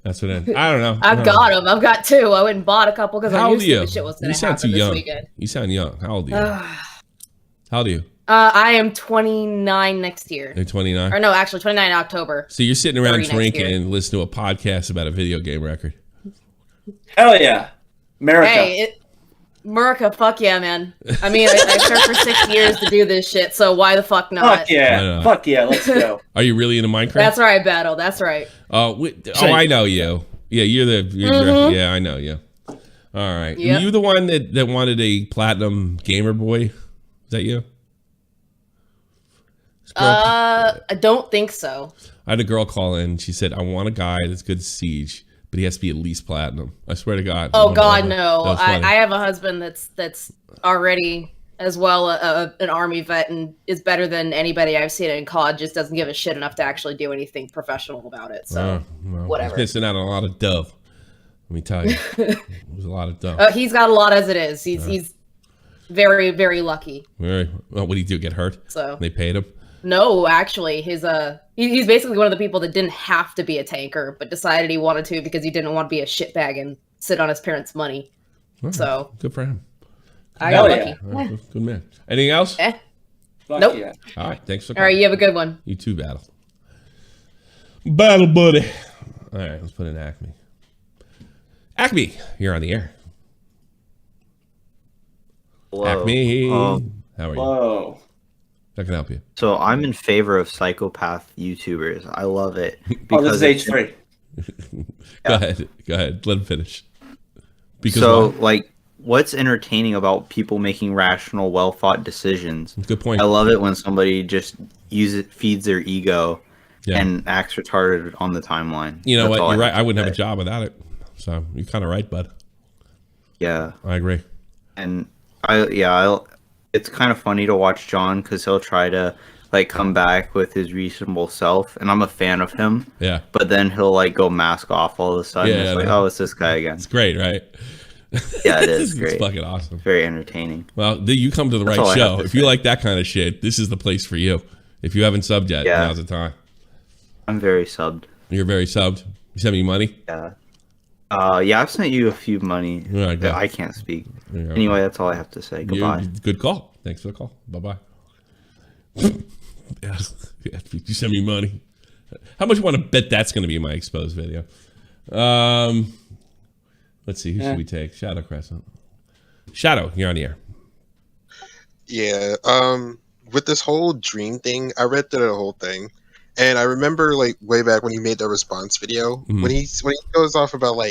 That's what I don't know. I've got them. I've got 2. I went and bought a couple because I knew stupid shit was going You to sound happen too this young. weekend. You sound young. How old are you? How old are you? I am 29 next year. You're 29? Or no, actually 29 in October. So you're sitting around 30 next drinking year. and listening to a podcast about a video game record. Hell yeah. America. Hey, America, fuck yeah, man. I mean, I served for 6 years to do this shit, so why the fuck not? Fuck yeah. Fuck yeah, let's go. Are you really into Minecraft? That's right, Battle. That's right. I know you. Yeah, yeah, I know you. All right. Yep. Were you the one that wanted a platinum gamer boy? Is that you? I don't think so. I had a girl call in. She said, I want a guy that's good at Siege, but he has to be at least platinum. I swear to God. Oh God, no! I I have a husband that's already as well an army vet and is better than anybody I've seen in COD. Just doesn't give a shit enough to actually do anything professional about it. So whatever. He's missing out on a lot of dough. Let me tell you, there's a lot of dough. He's got a lot as it is. He's very, very lucky. Very well. What did he do? Get hurt? So they paid him. No, actually, he's basically one of the people that didn't have to be a tanker, but decided he wanted to because he didn't want to be a shitbag and sit on his parents' money. So good for him. I got lucky. Right, good man. Anything else? Nope. Yeah. All right. Thanks for calling. All right. You have a good one. You too, Battle. Battle buddy. All right. Let's put in Acme. Acme, you're on the air. Hello. Acme. How are you? Whoa. I can help you. So I'm in favor of psychopath YouTubers. I love it. This is H3. Go ahead. Let him finish. Because what's entertaining about people making rational, well-thought decisions? Good point. I love it when somebody just feeds their ego and acts retarded on the timeline. You know what? You're right. I wouldn't have a job without it. So you're kind of right, bud. Yeah. I agree. And it's kind of funny to watch John because he'll try to come back with his reasonable self, and I'm a fan of him. Yeah. But then he'll go mask off all of a sudden. Yeah, oh, it's this guy again. It's great, right? Yeah, it is great. It's fucking awesome. Very entertaining. Well, you come to the right show. If you like that kind of shit, this is the place for you. If you haven't subbed yet, now's the time. I'm very subbed. You're very subbed. You sent me money? Yeah. I've sent you a few money. Right, I can't speak. Anyway, that's all I have to say. Goodbye. Good call. Thanks for the call. Bye-bye. Yeah, you send me money. How much you want to bet that's going to be in my exposed video? Let's see. Who should we take? Shadow Crescent. Shadow, you're on the air. Yeah. With this whole dream thing, I read through the whole thing. And I remember, way back when he made the response video, when he goes off about,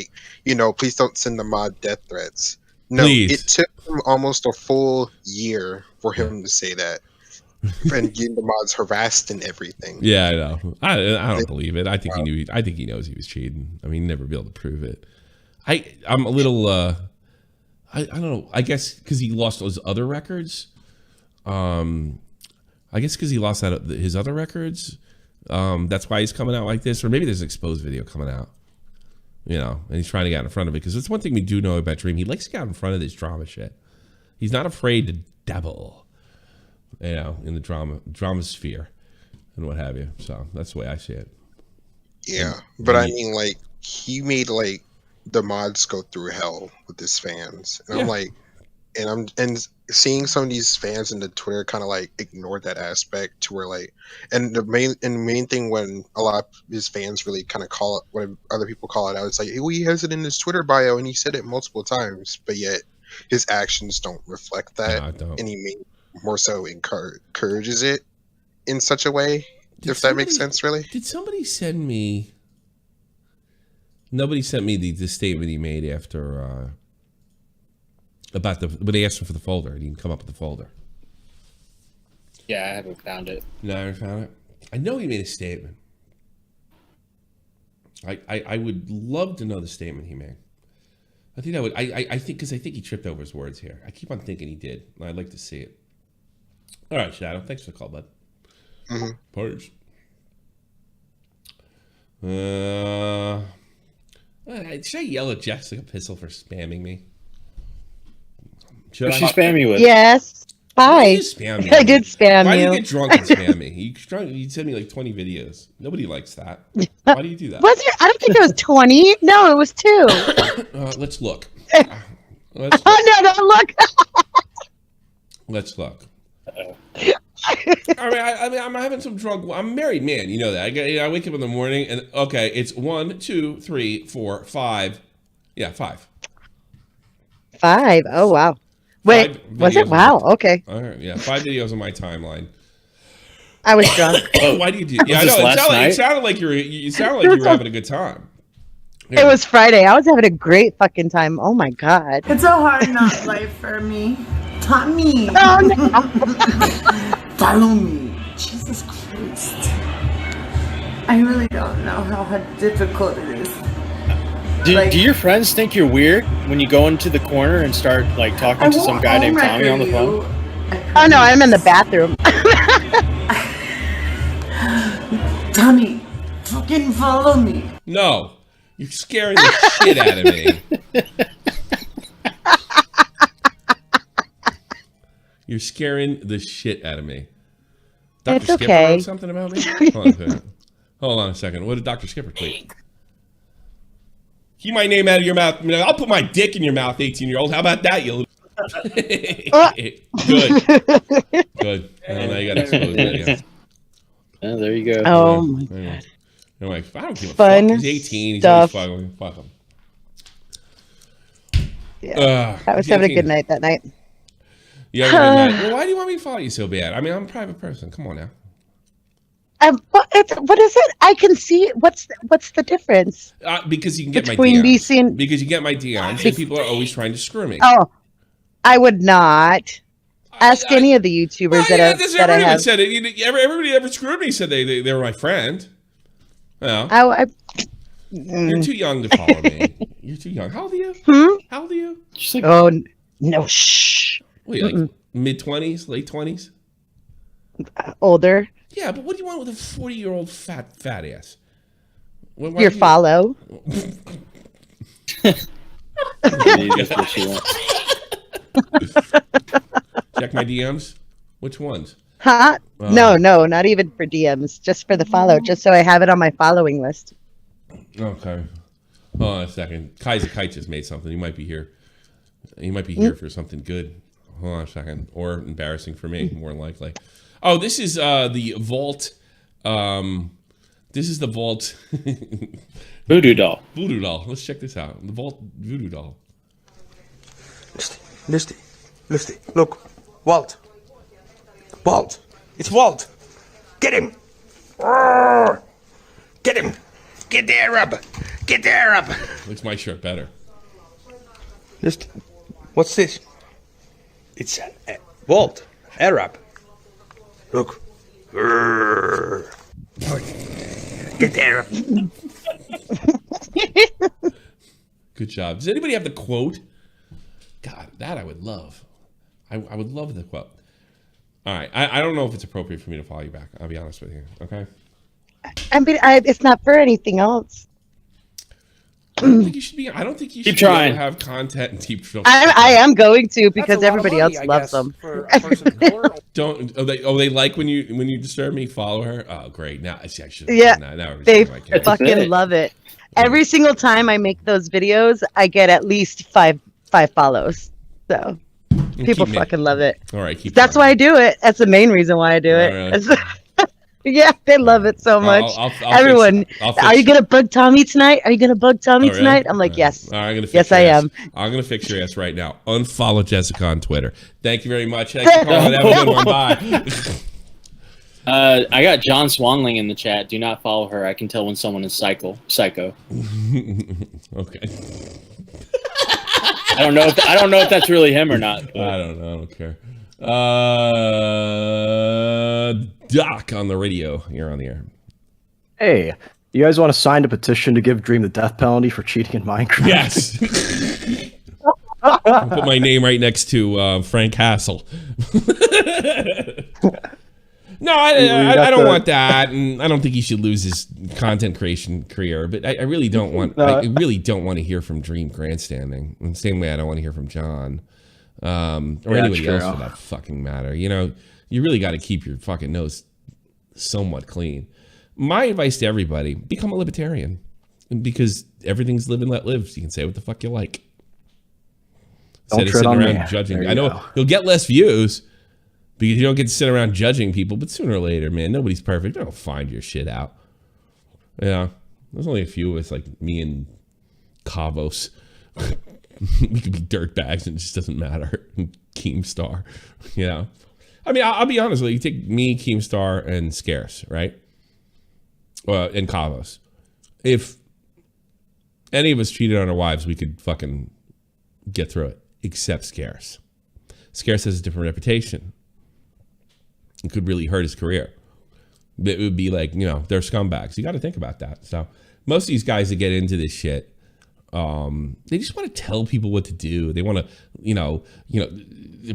please don't send the mod death threats. No, please. It took him almost a full year for him to say that. And getting the mods harassed and everything. Yeah, I know. I don't believe it. I think he knew. I think he knows he was cheating. I mean, he'd never be able to prove it. I'm a little. I don't know. I guess because he lost those other records. I guess because he lost that his other records. That's why he's coming out like this. Or maybe there's an exposed video coming out. You know, and he's trying to get out in front of it. Because it's one thing we do know about Dream. He likes to get out in front of this drama shit. He's not afraid to dabble, you know, in the drama sphere and what have you. So that's the way I see it. Yeah, but I mean, like, he made like the mods go through hell with his fans, and I'm like, and seeing some of these fans in the Twitter kind of like ignore that aspect to where like, and the main thing when a lot of his fans really kind of call it, when other people call it out, it's like, hey, well, he has it in his Twitter bio and he said it multiple times, but yet his actions don't reflect that, and he more so encourages it in such a way. That makes sense, really. Did somebody send me? Nobody sent me the statement he made after about when they asked him for the folder. He didn't come up with the folder. Yeah, I haven't found it. No, I haven't found it. I know he made a statement. I would love to know the statement he made. I think that would. I think because I think he tripped over his words here. I keep on thinking he did. I'd like to see it. All right, Shadow. Thanks for the call, bud. Purge. Should I yell at Jessica Pistol for spamming me? What'd she spam you with? Yes. Hi. You spam me? I did spam Why you. do you get drunk and spam me? You send me like 20 videos. Nobody likes that. Why do you do that? Was it? I don't think it was 20. No, it was 2. Let's look. No, don't look. Let's look. I mean, I'm having some drunk. I'm a married man, you know that. I wake up in the morning and okay, it's 1, 2, 3, 4, 5. Yeah, 5. 5. Oh wow. Wait, was it? Wow. Okay. All right. Yeah, 5 videos on my timeline. I was drunk. Why do you do? Yeah, I know. It sounded like you were having a good time. Yeah. It was Friday. I was having a great fucking time. Oh my god. It's a hard knock life for me. Tommy. Oh no. Follow me. Jesus Christ. I really don't know how difficult it is. Do your friends think you're weird when you go into the corner and start like talking to some guy named Tommy on the phone? Oh no, I'm in the bathroom. Tommy, fucking follow me. No, you're scaring the shit out of me. You're scaring the shit out of me. Dr. It's Skipper okay. wrote something about me? Hold on a second. What did Dr. Skipper tweet? Keep my name out of your mouth. I'll put my dick in your mouth, 18-year-old. How about that, you little... Good. Good. Now you got exposed. Yeah. Oh, there you go. Oh, my God. Anyway, I don't give a Fun fuck. He's 18. He's stuff. always fucking. Fuck him. Yeah. I was having a good night that night. Yeah. Well, why do you want me to follow you so bad? I mean, I'm a private person. Come on now. What is it? I can see what's the difference? Because you can get between my DMs. me seeing Because you get my DMs, and people are always trying to screw me. Oh, I would not ask any of the YouTubers that I have. Said it. Everybody ever screwed me said they were my friend. Yeah. You're too young to follow me. You're too young. How old are you? How old are you? Oh no! Shh. Wait, like mid-20s, late 20s? Older. Yeah, but what do you want with a 40-year-old fat ass? Your follow. Check my DMs. Which ones? Huh? No, not even for DMs. Just for the follow. Just so I have it on my following list. Okay. Hold on a second. Kaiser Kite just made something. He might be here. He might be here for something good. Hold on a second. Or embarrassing for me, more than likely. Oh, this is the Vault. This is the Vault. Voodoo doll. Voodoo doll. Let's check this out. The Vault Voodoo doll. Lusty. Look. Walt. It's Walt. Get him. Get him. Get the Arab. Looks my shirt better. Lusty. What's this? It's Walt. Arab. Look. Get the Arab. Good job. Does anybody have the quote? God, that I would love. I would love the quote. All right. I don't know if it's appropriate for me to follow you back. I'll be honest with you. Okay. I mean, it's not for anything else. I don't think you should be. I don't think you should Keep trying. be able to have content and keep. I am going to because That's a lot of everybody money, else I loves guess, them. for a person of color. Don't. They like when you disturb me. Follow her. Oh, great. Now I should. Yeah, Now they everything's my fucking love it. Every single time I make those videos, I get at least five follows. So people fucking love it. All right, keep. That's why I do it. That's the main reason why I do it. Really? Yeah, they love it so much. I'll Everyone, fix are you gonna bug Tommy tonight? Are you gonna bug Tommy Oh, really? tonight? I'm like, yes. All right, I'm gonna fix Yes, your I ass. am. I'm gonna fix your ass right now. Unfollow Jessica on Twitter. Thank you very much. Thanks for calling. Have a good one. Bye. I got John Swanling in the chat. Do not follow her. I can tell when someone is psycho. Okay. I don't know if that's really him or not. I don't know. I don't care. Doc on the radio. You're on the air. Hey, you guys want to sign a petition to give Dream the death penalty for cheating in Minecraft? Yes. I'll put my name right next to Frank Hassel. No, I don't want that, and I don't think he should lose his content creation career. But I really don't want. I really don't want to hear from Dream grandstanding. In the same way, I don't want to hear from John, or anybody else for that fucking matter. You know, you really got to keep your fucking nose somewhat clean. My advice to everybody: become a libertarian, because everything's live and let live. So you can say what the fuck you like. Instead of sitting around judging. I know you'll get less views. Because you don't get to sit around judging people, but sooner or later, man, nobody's perfect. They'll find your shit out. Yeah, there's only a few of us, like me and Kavos. We could be dirtbags, and it just doesn't matter. Keemstar, you know. I mean, I'll be honest with you. You take me, Keemstar, and Scarce, right? And Kavos. If any of us cheated on our wives, we could fucking get through it. Except Scarce. Scarce has a different reputation. It could really hurt his career. It would be like, you know, they're scumbags. You got to think about that. So most of these guys that get into this shit, they just want to tell people what to do. They want to, you know,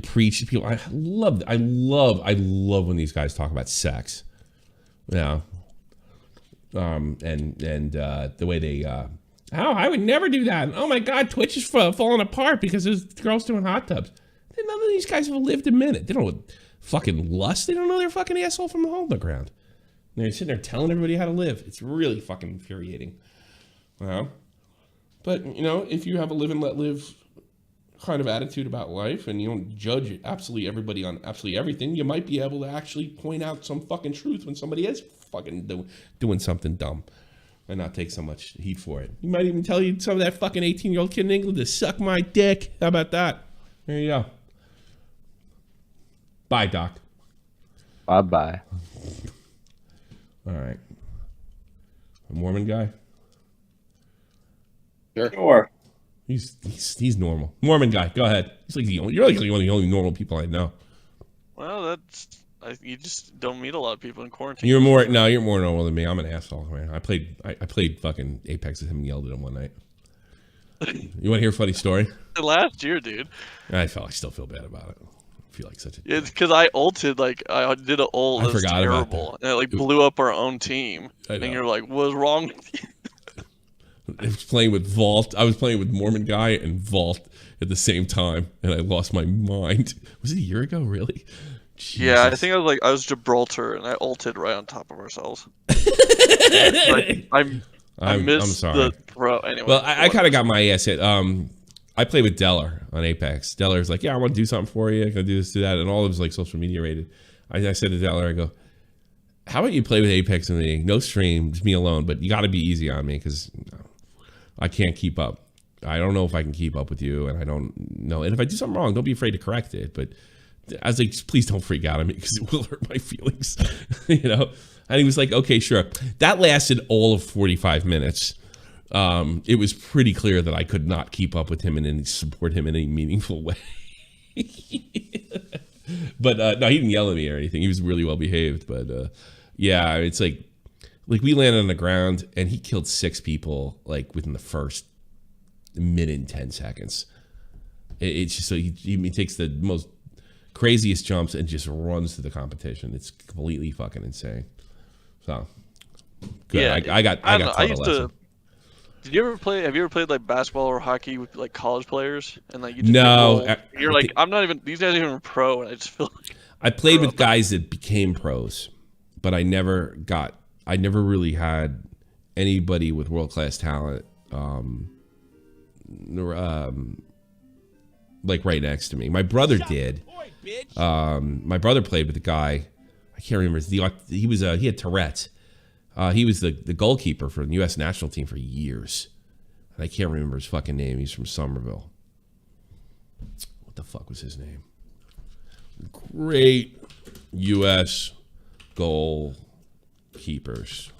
preach to people. I love when these guys talk about sex. Yeah. And the way they, I would never do that. Oh my God, Twitch is falling apart because there's girls doing hot tubs. None of these guys have lived a minute. They don't know fucking lust. They don't know their fucking asshole from the hole in the ground. And they're sitting there telling everybody how to live. It's really fucking infuriating. Well, but you know, if you have a live and let live kind of attitude about life, and you don't judge absolutely everybody on absolutely everything, you might be able to actually point out some fucking truth when somebody is fucking doing something dumb, and not take so much heat for it. You might even tell you some of that fucking 18-year-old kid in England to suck my dick. How about that? There you go. Bye, Doc. Bye-bye. All right. A Mormon guy? Sure. He's normal. Mormon guy, go ahead. He's like you're like the only normal people I know. Well, you just don't meet a lot of people in quarantine. You're more normal than me. I'm an asshole, man. I played fucking Apex with him and yelled at him one night. You want to hear a funny story? Last year, dude. I still feel bad about it. I feel like such a. It's because I ulted, like I did an ult. I forgot about terrible, and it like blew up our own team. I know. And you're like, "What's wrong with you?" I was playing with Vault. I was playing with Mormon guy and Vault at the same time, and I lost my mind. Was it a year ago? Really? Jesus. Yeah, I think I was Gibraltar, and I ulted right on top of ourselves. I missed I'm sorry. the throw. Anyway, well, I kind of got my ass hit. I played with Deller on Apex. Deller's like, yeah, I want to do something for you. I can do this, do that, and all of his like social media rated. I said to Deller, I go, how about you play with Apex with me? No stream, just me alone, but you got to be easy on me because I can't keep up. I don't know if I can keep up with you, and I don't know. And if I do something wrong, don't be afraid to correct it. But I was like, please don't freak out on me because it will hurt my feelings, you know. And he was like, okay, sure. That lasted all of 45 minutes. It was pretty clear that I could not keep up with him and support him in any meaningful way. But no, he didn't yell at me or anything. He was really well behaved. But yeah, it's like we landed on the ground and he killed 6 people like within the first minute and 10 seconds. It's just so he takes the most craziest jumps and just runs to the competition. It's completely fucking insane. So good. Yeah, I got I taught I a used lesson. to. Have you ever played like basketball or hockey with like college players and like you just No, you're like I'm not even these guys aren't even pro and I just feel like I played with guys that became pros, but I never really had anybody with world-class talent like right next to me. My brother did. My brother played with a guy. I can't remember. He had Tourette's. He was the goalkeeper for the U.S. national team for years. And I can't remember his fucking name. He's from Somerville. What the fuck was his name? Great U.S. goalkeepers.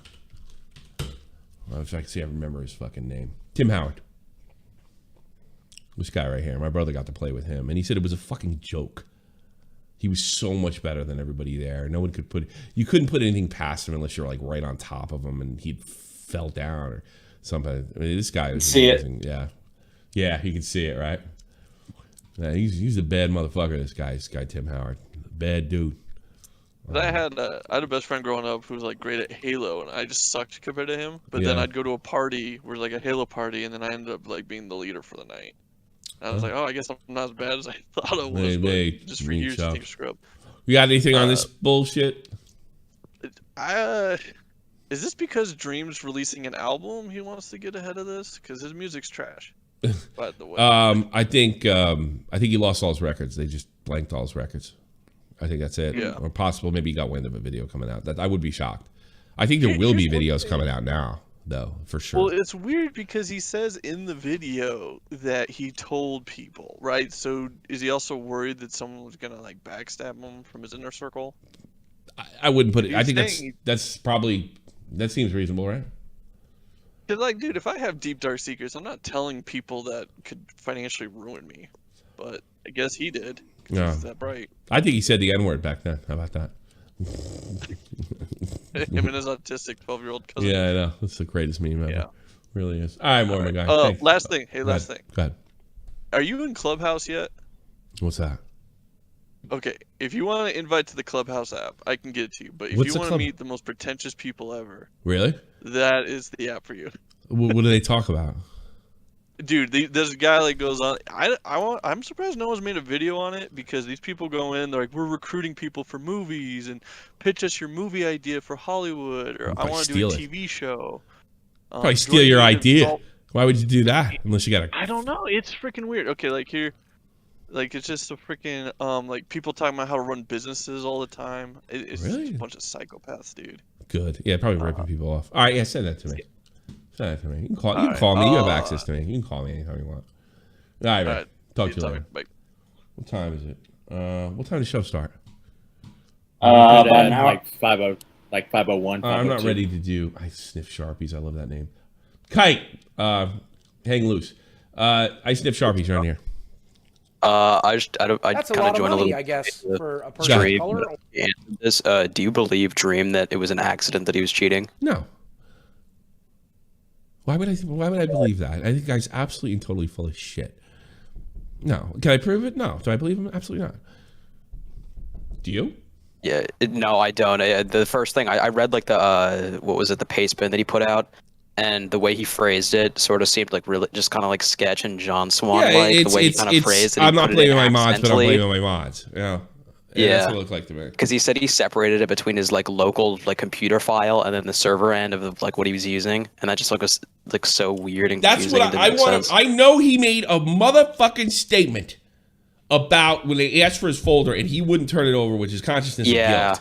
If I can see, I remember his fucking name. Tim Howard. This guy right here. My brother got to play with him, and he said it was a fucking joke. He was so much better than everybody there. No one could you couldn't put anything past him unless you're like right on top of him, and he fell down or something. I mean, this guy was amazing. Yeah, you can see it, right? Yeah, he's a bad motherfucker. This guy Tim Howard, bad dude. I had a best friend growing up who was like great at Halo, and I just sucked compared to him. But then Yeah. I'd go to a party where like a Halo party, and then I ended up like being the leader for the night. And I was like, oh, I guess I'm not as bad as I thought I was. But just for years to take a scrub. You got anything on this bullshit? Is this because Dream's releasing an album? He wants to get ahead of this because his music's trash. By the way, I think he lost all his records. They just blanked all his records. I think that's it. Yeah. Or possible, maybe he got wind of a video coming out. That I would be shocked. I think there will be videos coming out now, though, for sure. well, it's weird because he says in the video that he told people, right? So is he also worried that someone was gonna like backstab him from his inner circle? I wouldn't put it. I He's think saying- that's probably that seems reasonable, right? Cause like, dude, if I have deep dark secrets, I'm not telling people that could financially ruin me. But I guess he did. 'Cause No. he's that bright. I think he said the N-word back then. How about that? Him and his autistic 12-year-old cousin. Yeah, I know. That's the greatest meme ever. Yeah. Really is. All right, more my guy. Thanks. Last thing. Hey, Go last ahead. thing. Go ahead. Are you in Clubhouse yet? What's that? Okay, if you want to invite to the Clubhouse app, I can get it to you. But if What's you the want to club- meet the most pretentious people ever, Really? that is the app for you. What do they talk about? Dude, there's a guy that goes on. I'm surprised no one's made a video on it because these people go in. They're like, we're recruiting people for movies and pitch us your movie idea for Hollywood, or I probably want to do a steal it. TV show. Probably steal your idea. Why would you do that? Unless you got a. I don't know. It's freaking weird. Okay, like here, like it's just a freaking like people talking about how to run businesses all the time. It's just Really? a bunch of psychopaths, dude. Good. Yeah, probably ripping people off. All right, yeah, send that to me. Send that to me. You can call. You can All call right, me. You have access to me. You can call me anytime you want. All right, man. All right. Talk See to you you later. Bye. What time is it? What time does the show start? About an hour. like 50, like 5:01. I'm not 5:02. ready to do. I sniff Sharpies. I love that name. Kite. Hang loose. I sniff Sharpies around here. I That's a kind lot of of joined a money, little I guess, for a person of Dream. color. This, do you believe Dream that it was an accident that he was cheating? No. Why would I believe that? I think the guy's absolutely and totally full of shit. No. Can I prove it? No. Do I believe him? Absolutely not. Do you? Yeah, no, I don't. The first thing I read, like the what was it, the paste bin that he put out, and the way he phrased it sort of seemed like really just kind of like sketch and John Swan like the way he kind of phrased it. I'm not blaming my mods, but I'm blaming my mods. Yeah. Yeah, That's what it looked like to me. Because he said he separated it between his like local like computer file and then the server end of like what he was using, and that just was like so weird and That's confusing. what and I didn't make want. sense. I know he made a motherfucking statement about when they asked for his folder and he wouldn't turn it over, which is consciousness of guilt.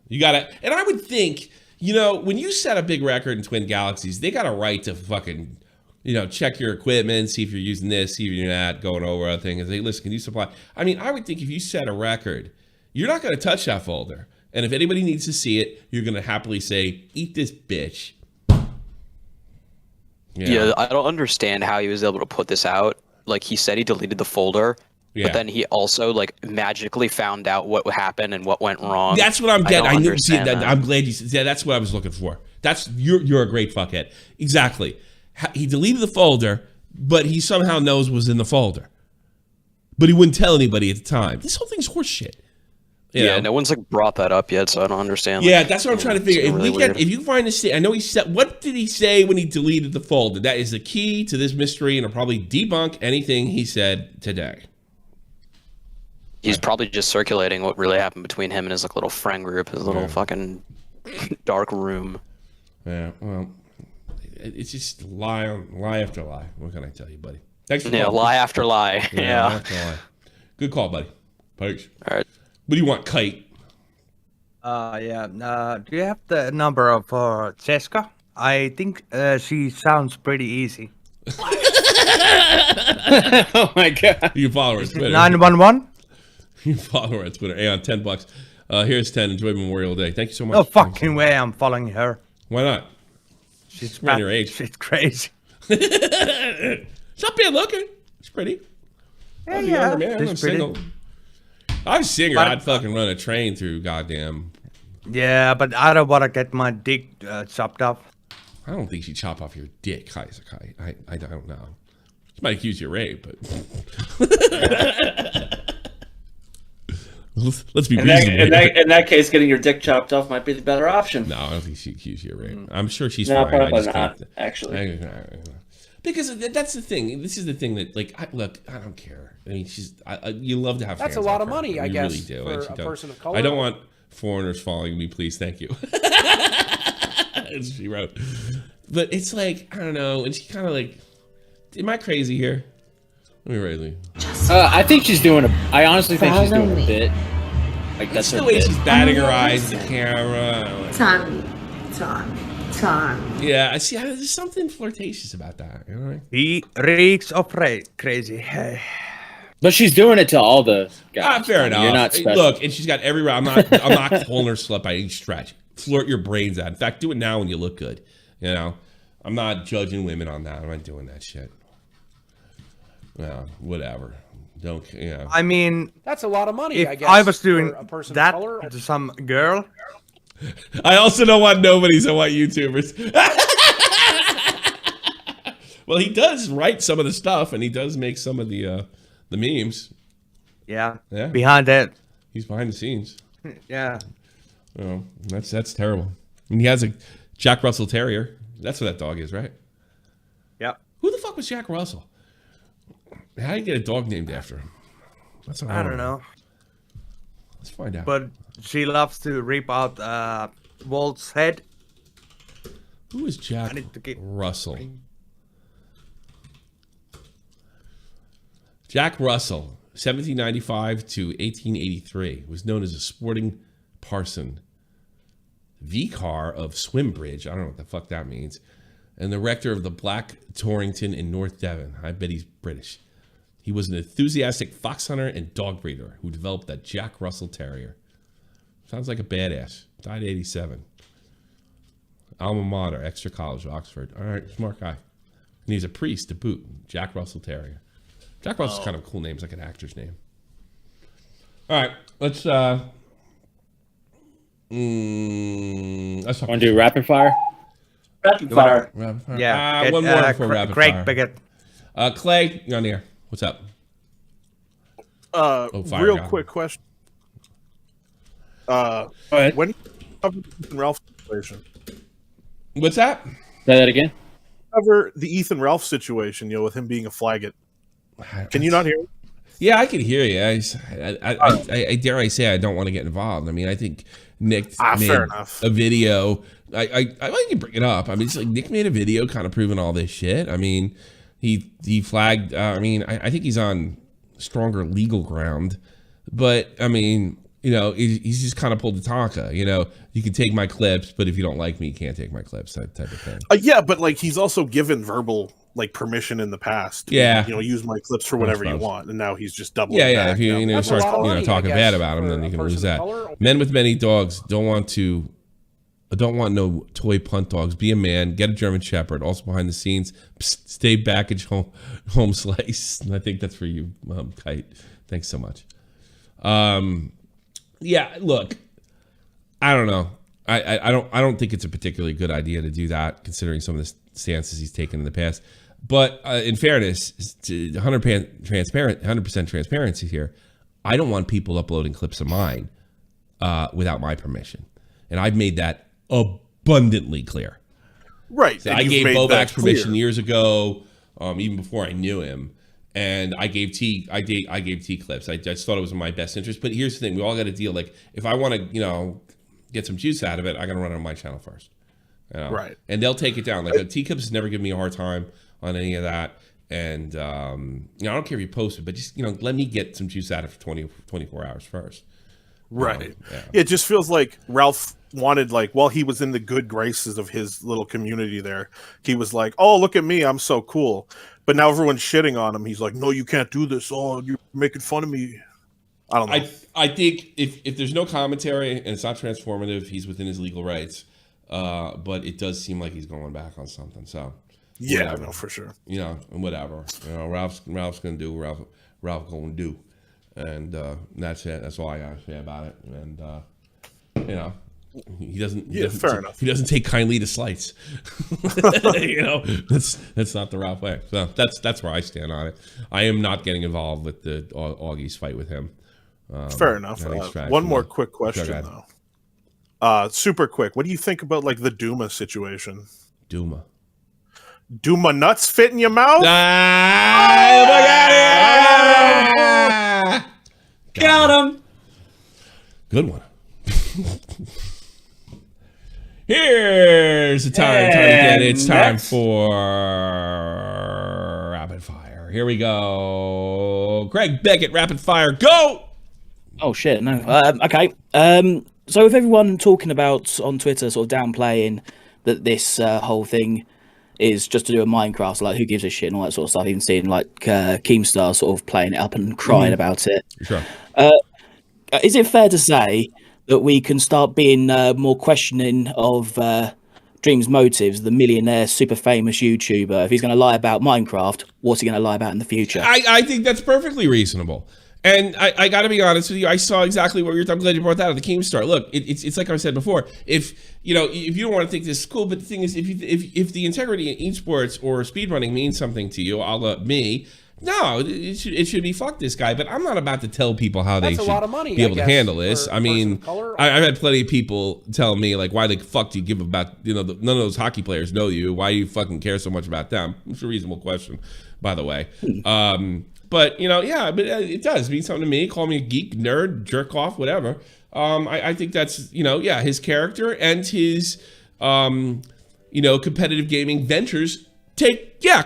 You gotta, and I would think, when you set a big record in Twin Galaxies, they got a right to fucking, check your equipment, see if you're using this, see if you're not going over other things. Hey, listen, can you supply? I mean, I would think if you set a record, you're not going to touch that folder. And if anybody needs to see it, you're going to happily say, eat this bitch. Yeah, I don't understand how he was able to put this out. Like, he said he deleted the folder, Yeah. but then he also, like, magically found out what happened and what went wrong. That's what I'm getting. I I don't knew. See, understand that. I'm glad you said. Yeah, that's what I was looking for. That's you're a great fuckhead. Exactly. He deleted the folder, but he somehow knows what was in the folder. but he wouldn't tell anybody at the time. This whole thing's horseshit. Yeah, no one's like brought that up yet, so I don't understand. Yeah, like, that's what I'm trying to figure. If if you find this, I know he said. What did he say when he deleted the folder? That is the key to this mystery, and I'll probably debunk anything he said today. He's probably just circulating what really happened between him and his like little friend group, his little fucking dark room. Yeah, well, it's just lie after lie. What can I tell you, buddy? Thanks for calling. lie after lie. Yeah. Lie after lie. Good call, buddy. Thanks. All right. What do you want, Kite? Yeah. Do you have the number of Jessica? I think she sounds pretty easy. Oh my god. You can follow her on Twitter. 911? You can follow her on Twitter. Hey, on $10. Here's 10. Enjoy Memorial Day. Thank you so much. No fucking way I'm following her. Why not? She's around your age. She's crazy. She's not bad looking. She's pretty. Yeah, I'm a yeah. younger man. She's I'm pretty. single. I was singer. But- I'd fucking run a train through goddamn. Yeah, but I don't want to get my dick chopped off. I don't think she'd chop off your dick, Isaac. I don't know. She might accuse you of rape, but let's be reasonable. In that case, getting your dick chopped off might be the better option. No, I don't think she'd accuse you of rape. I'm sure she's No, fine. I probably just not, can't- actually. Because that's the thing. This is the thing that, like, I don't care. I mean, you love to have. That's a fans lot off of her. money, I You guess, really do. for And a she don't. person of color. I don't want foreigners following me, please. Thank you. As she wrote. But it's like, I don't know. And she kind of like, am I crazy here? Let me really. I think she's doing I honestly think she's doing a bit. Like that's the her way bit. she's batting her eyes at the camera. Tommy. Yeah, I see. There's something flirtatious about that. You know? He reeks of crazy. But she's doing it to all the guys. Fair enough. You're not special. Look, and she's got every. I'm not calling her slut by any stretch. Flirt your brains out. In fact, do it now when you look good. You know, I'm not judging women on that. I'm not doing that shit. Well, whatever. Don't. Yeah. I mean, That's a lot of money, if I guess. I was doing for a person that of color. to some girl, I also don't want nobodies. I want YouTubers. Well, he does write some of the stuff, and he does make some of the memes. yeah, Yeah. behind that, He's behind the scenes. yeah. Oh, that's terrible. And he has a Jack Russell Terrier. That's what that dog is, right? Yep. Who the fuck was Jack Russell? How do you get a dog named after him? That's what I don't wanna know. Let's find out. But she loves to rip out Walt's head. Who is Jack Russell? Jack Russell, 1795 to 1883, was known as a sporting parson, vicar of Swimbridge. I don't know what the fuck that means. And the rector of the Black Torrington in North Devon. I bet he's British. He was an enthusiastic fox hunter and dog breeder who developed that Jack Russell Terrier. Sounds like a badass. Died at 87. Alma mater, Exeter College, Oxford. All right, smart guy. And he's a priest to boot. Jack Russell Terrier. Jack Russell's kind of a cool name. It's like an actor's name. All right, let's talk. Want to do rapid fire? Rapid fire. Yeah. One more before rapid Craig fire. Bigot. Clay, you're on the air. What's up? Fire Real guy. quick question. Go ahead. When you cover the Ethan Ralph situation, What's that? Say that again. cover the Ethan Ralph situation, with him being a flaggett. Can you not hear me? Yeah, I can hear you. I dare I say I don't want to get involved. I mean, I think Nick made fair enough. a video. I can bring it up. I mean, it's like Nick made a video kind of proving all this shit. I mean, he flagged. I mean, I think he's on stronger legal ground. But I mean, he's just kind of pulled the Tonka. You can take my clips, but if you don't like me, you can't take my clips. That type of thing. Yeah, but he's also given verbal permission in the past. To, Yeah. use my clips for whatever you want, and now he's just doubling. Yeah. back. If you That's a start lot of money, talking I bad guess, about him, then for you can a lose person that. of color. Men with many dogs don't want no toy punt dogs. Be a man. Get a German Shepherd. Also behind the scenes, stay baggage home slice. And I think that's for you, Kite. Thanks so much. Yeah. Look, I don't know. I don't think it's a particularly good idea to do that, considering some of the stances he's taken in the past. But in fairness, 100% transparency here, I don't want people uploading clips of mine without my permission. And I've made that abundantly clear. Right. So I gave Bobax permission years ago, even before I knew him. And I gave T clips. I just thought it was in my best interest. But here's the thing: we all got to deal. Like, if I want to, get some juice out of it, I got to run it on my channel first. Right. And they'll take it down. Like, T clips has never given me a hard time on any of that. And I don't care if you post it, but just let me get some juice out of it for 24 hours first. Right. Yeah. It just feels like Ralph wanted, while he was in the good graces of his little community there, he was like, oh, look at me, I'm so cool. But now everyone's shitting on him. He's like, no, you can't do this. Oh, you're making fun of me. I don't know. I think if there's no commentary and it's not transformative, he's within his legal rights. But it does seem like he's going back on something. So yeah, whatever. No, for sure. And whatever. Ralph's gonna do Ralph gonna do. And that's it. That's all I gotta say about it. And he doesn't. Fair enough. He doesn't take kindly to slights. That's not the Ralph way. So that's where I stand on it. I am not getting involved with the Augie's fight with him. Fair enough. One more quick question though. Super quick. What do you think about the Duma situation? Duma nuts fit in your mouth? Got him. Good one. Here's the time. It's time for rapid fire. Here we go. Greg Beckett, rapid fire, go! Oh shit, no. Okay. So with everyone talking about on Twitter, sort of downplaying that this whole thing is just to do with Minecraft, like who gives a shit and all that sort of stuff. Even seeing Keemstar sort of playing it up and crying about it. Sure. Is it fair to say that we can start being more questioning of Dream's motives, the millionaire, super famous YouTuber? If he's going to lie about Minecraft, what's he going to lie about in the future? I think that's perfectly reasonable. And I got to be honest with you, I saw exactly what you're. I'm glad you brought that up. The Keemstar. Look, it's like I said before. If you don't want to think this is cool, but the thing is, if the integrity in esports or speedrunning means something to you, a la me. No, it should be fuck this guy, but I'm not about to tell people how they should be able to handle this. I mean, I've had plenty of people tell me why the fuck do you give about none of those hockey players know you? Why do you fucking care so much about them? It's a reasonable question, by the way. But but it does mean something to me. Call me a geek, nerd, jerk off, whatever. I think that's his character and his competitive gaming ventures.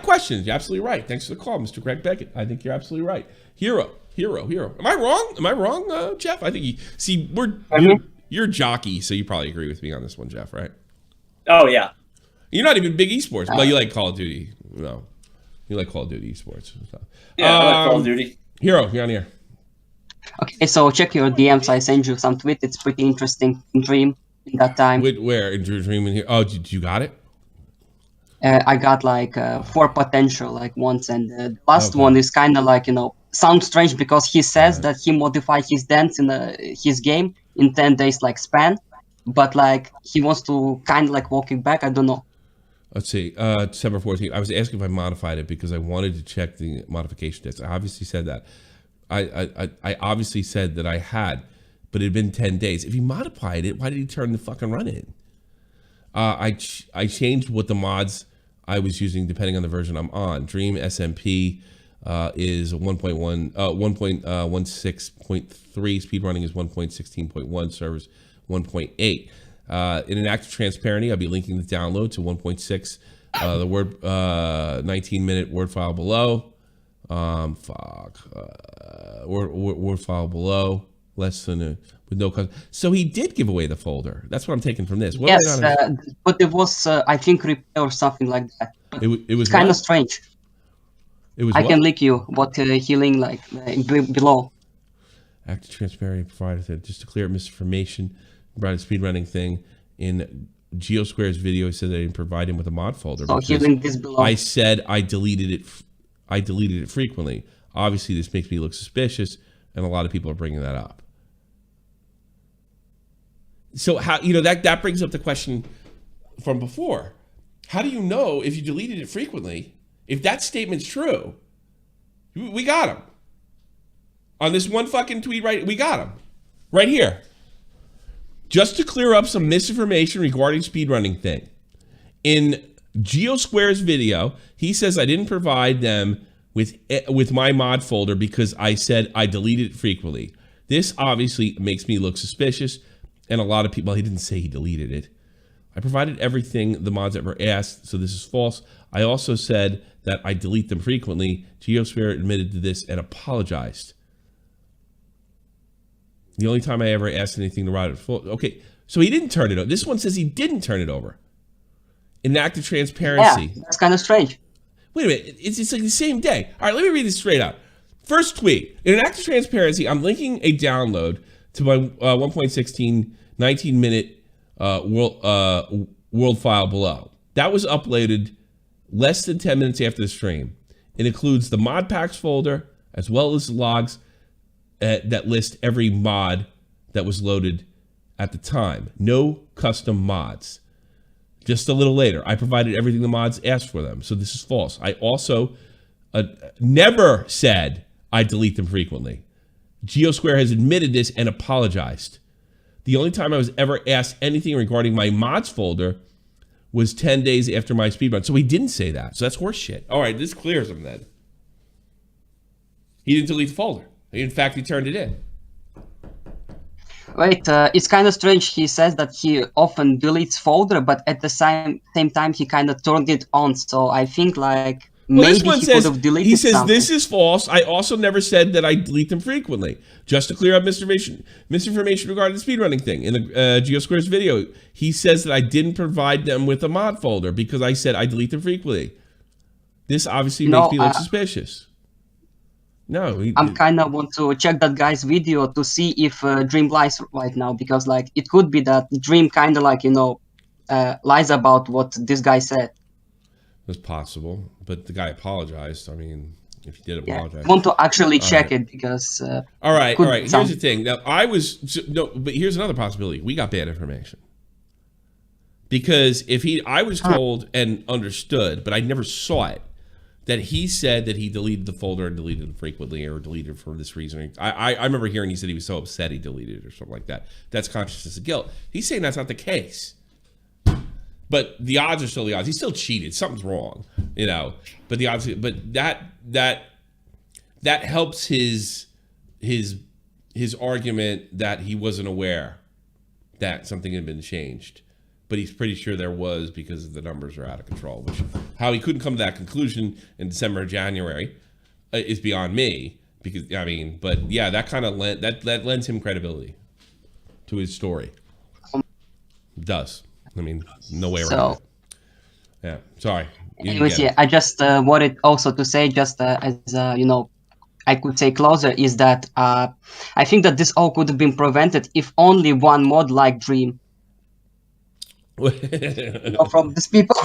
Questions. You're absolutely right. Thanks for the call, Mr. Greg Beckett. I think you're absolutely right. Hero. Am I wrong? Jeff? I think you're jockey, so you probably agree with me on this one, Jeff, right? Oh yeah. You're not even big esports, but you like Call of Duty. No, you like Call of Duty esports. So. Yeah, I like Call of Duty. Hero, you're on here. Okay, so check your DMs. I sent you some tweet. It's pretty interesting in Dream in that time. Where in Dream in here? Oh, you got it? I got 4 potential ones, and the last one is kind of sounds strange because he says that he modified his dance in his game in 10 days span, but he wants to kind of walk it back. I don't know. Let's see. December 14th. I was asking if I modified it because I wanted to check the modification test. I obviously said that. I obviously said that I had, but it had been 10 days. If he modified it, why did he turn the fucking run in? I changed what the mods I was using depending on the version I'm on. Dream SMP is 1.16.3. Speedrunning is 1.16.1. Servers 1.8. In an act of transparency, I'll be linking the download to 1.6. The word 19-minute word file below. Word file below. Less than with no cost. So he did give away the folder. That's what I'm taking from this. What yes, but it was I think replay or something like that. But it was kind of strange. It was. I can link you what he linked below. Active transparency provided just to clear up misinformation about a speedrunning thing. In GeoSquare's video, he said they didn't provide him with a mod folder. So he linked this below. I said I deleted it. I deleted it frequently. Obviously, this makes me look suspicious, and a lot of people are bringing that up. So how that brings up the question from before. How do you know if you deleted it frequently If that statement's true, we got him. On this one fucking tweet, right? We got him. Right here. Just to clear up some misinformation regarding speedrunning thing. In GeoSquare's video, he says I didn't provide them with my mod folder because I said I deleted it frequently. This obviously makes me look suspicious, and a lot of people, well, he didn't say he deleted it. I provided everything the mods ever asked, so this is false. I also said that I delete them frequently. GeoSphere admitted to this and apologized. The only time I ever asked anything to write it full. Okay, so he didn't turn it over. This one says he didn't turn it over. In an act of transparency. Yeah, that's kind of strange. Wait a minute, it's like the same day. All right, let me read this straight out. First tweet. In an act of transparency, I'm linking a download to my 1.16 19-minute world file below. That was uploaded less than 10 minutes after the stream. It includes the mod packs folder as well as logs that list every mod that was loaded at the time. No custom mods. Just a little later, I provided everything the mods asked for them. So this is false. I also never said I delete them frequently. GeoSquare has admitted this and apologized. The only time I was ever asked anything regarding my mods folder was 10 days after my speedrun. So he didn't say that. So that's horse shit. All right, this clears him then. He didn't delete the folder. In fact, he turned it in. Wait, it's kind of strange. He says that he often deletes folder, but at the same time, he kind of turned it on. So I think like maybe he could have deleted He says something. this is false. I also never said that I delete them frequently. Just to clear up misinformation regarding the speedrunning thing. In the GeoSquare's video, he says that I didn't provide them with a mod folder because I said I delete them frequently. This obviously makes me look suspicious. No, I'm kind of want to check that guy's video to see if Dream lies right now, because like it could be that Dream kind of like lies about what this guy said. It's possible, but the guy apologized. I mean, if he did apologize, I want to actually check it because. All right. Here's the thing. Now, but here's another possibility. We got bad information because I was told and understood, but I never saw it, that he said that he deleted the folder and deleted it frequently or deleted it for this reason. I remember hearing he said he was so upset he deleted it or something like that. That's consciousness of guilt. He's saying that's not the case. But the odds are still the odds. He still cheated. Something's wrong, But the odds. But that helps his argument that he wasn't aware that something had been changed. But he's pretty sure there was because the numbers are out of control. Which how he couldn't come to that conclusion in December or January is beyond me. Because but yeah, that kind of that lends him credibility to his story. It does. No way around it. Yeah, sorry. Anyways, I just wanted also to say, just as I could say closer, is that I think that this all could have been prevented if only one mod like Dream. From these people.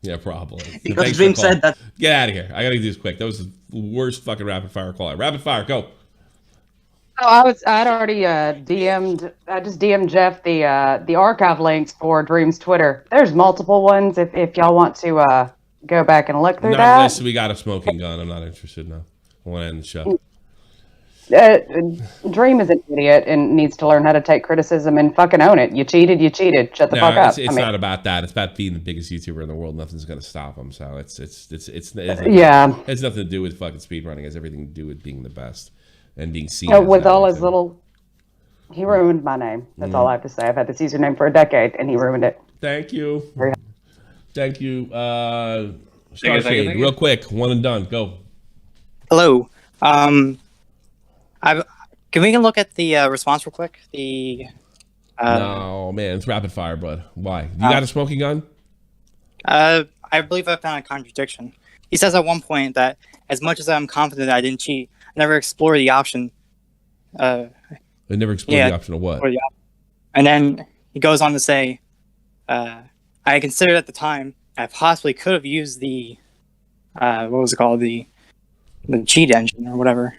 Yeah, probably. Because Thanks Dream for calling. said that. Get out of here. I gotta do this quick. That was the worst fucking rapid fire call. Rapid fire, go. Oh, I'd already DM'd. I just DM'd Jeff the archive links for Dream's Twitter. There's multiple ones if y'all want to go back and look through Not that. unless we got a smoking gun. I'm not interested now. I want to end the show. Dream is an idiot and needs to learn how to take criticism and fucking own it. You cheated. Shut the fuck up. It's not about that. It's about being the biggest YouTuber in the world. Nothing's gonna stop him. So it's yeah. It has nothing to do with fucking speedrunning. It has everything to do with being the best and being seen. With all his little, he ruined my name. That's all I have to say. I've had this username for a decade and he ruined it. Thank you. Thank you. Starshade, real quick, one and done. Go. Hello. Can we look at the response real quick? No, man, it's rapid fire, bud. Why? You got a smoking gun? I believe I found a contradiction. He says at one point that as much as I'm confident that I didn't cheat, I never explored the option. They never explored the option of what? And then he goes on to say, I considered at the time I possibly could have used the what was it called, the cheat engine or whatever.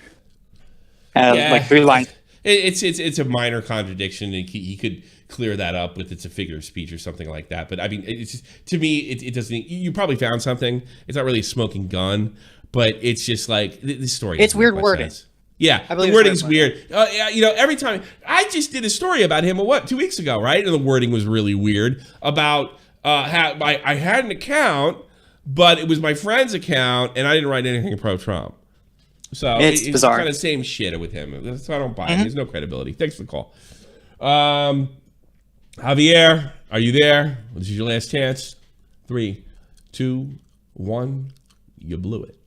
Like 3 lines. It's a minor contradiction. He could clear that up with it's a figure of speech or something like that. But I mean, it's just, to me, it doesn't. You probably found something. It's not really a smoking gun, but it's just like this story. It's weird wording. Sense. Yeah, I believe the wording's weird. You know, every time I just did a story about him, 2 weeks ago, right? And the wording was really weird about how I had an account, but it was my friend's account, and I didn't write anything pro-Trump. So it's bizarre. Kind of same shit with him. That's why I don't buy it. There's no credibility. Thanks for the call. Javier, are you there? This is your last chance. 3, 2, 1. You blew it.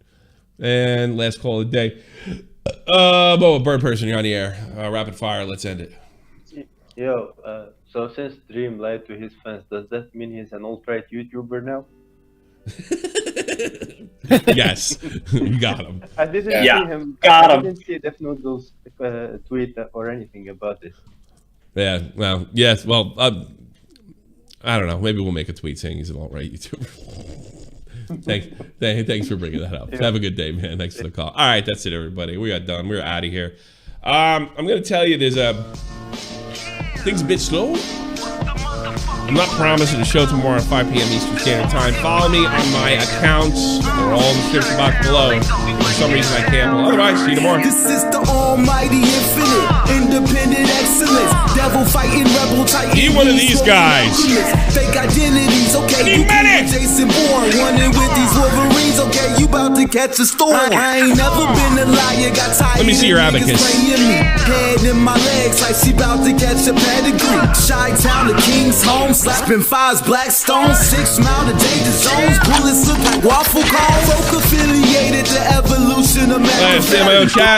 And last call of the day. Bird person, you're on the air. Rapid fire. Let's end it. Yo, so since Dream lied to his fans, does that mean he's an alt-right YouTuber now? Yes, you got him. I didn't see him. Got him. I didn't see Death Noodle's tweet or anything about this. Yeah, well, yes, well, I don't know. Maybe we'll make a tweet saying he's an alt-right YouTuber. Thanks for bringing that up. Yeah. Have a good day, man. Thanks for the call. All right, that's it, everybody. We got done. We're out of here. I'm going to tell you there's things a bit slow. I'm not promising a show tomorrow at 5 p.m. Eastern Standard Time. Follow me on my accounts. They're all in the description box below. For some reason, I can't. Well, otherwise, see you tomorrow. This is the almighty infinite, independent excellence. Devil fighting, rebel titan. Be one of these guys. Fake identities, okay. You can Jason Bourne, running with these Wolverines, okay. You about to catch a storm. I ain't never been a liar, got tired. Let me see your abacus. Head in my legs, like she about to catch a pedigree. Chi-town, the king's home. Slapping 5's black stones, 6 mile to danger zones. Bullets look like waffle cones. Folk affiliated to evolution of man.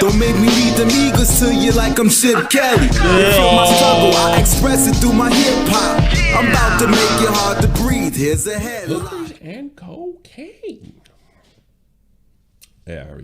Don't make me read the Migos to you like I'm Chip Kelly. Feel my struggle, I express it through my hip hop. I'm about to make it hard to breathe. Here's a headline. And cocaine. Yeah.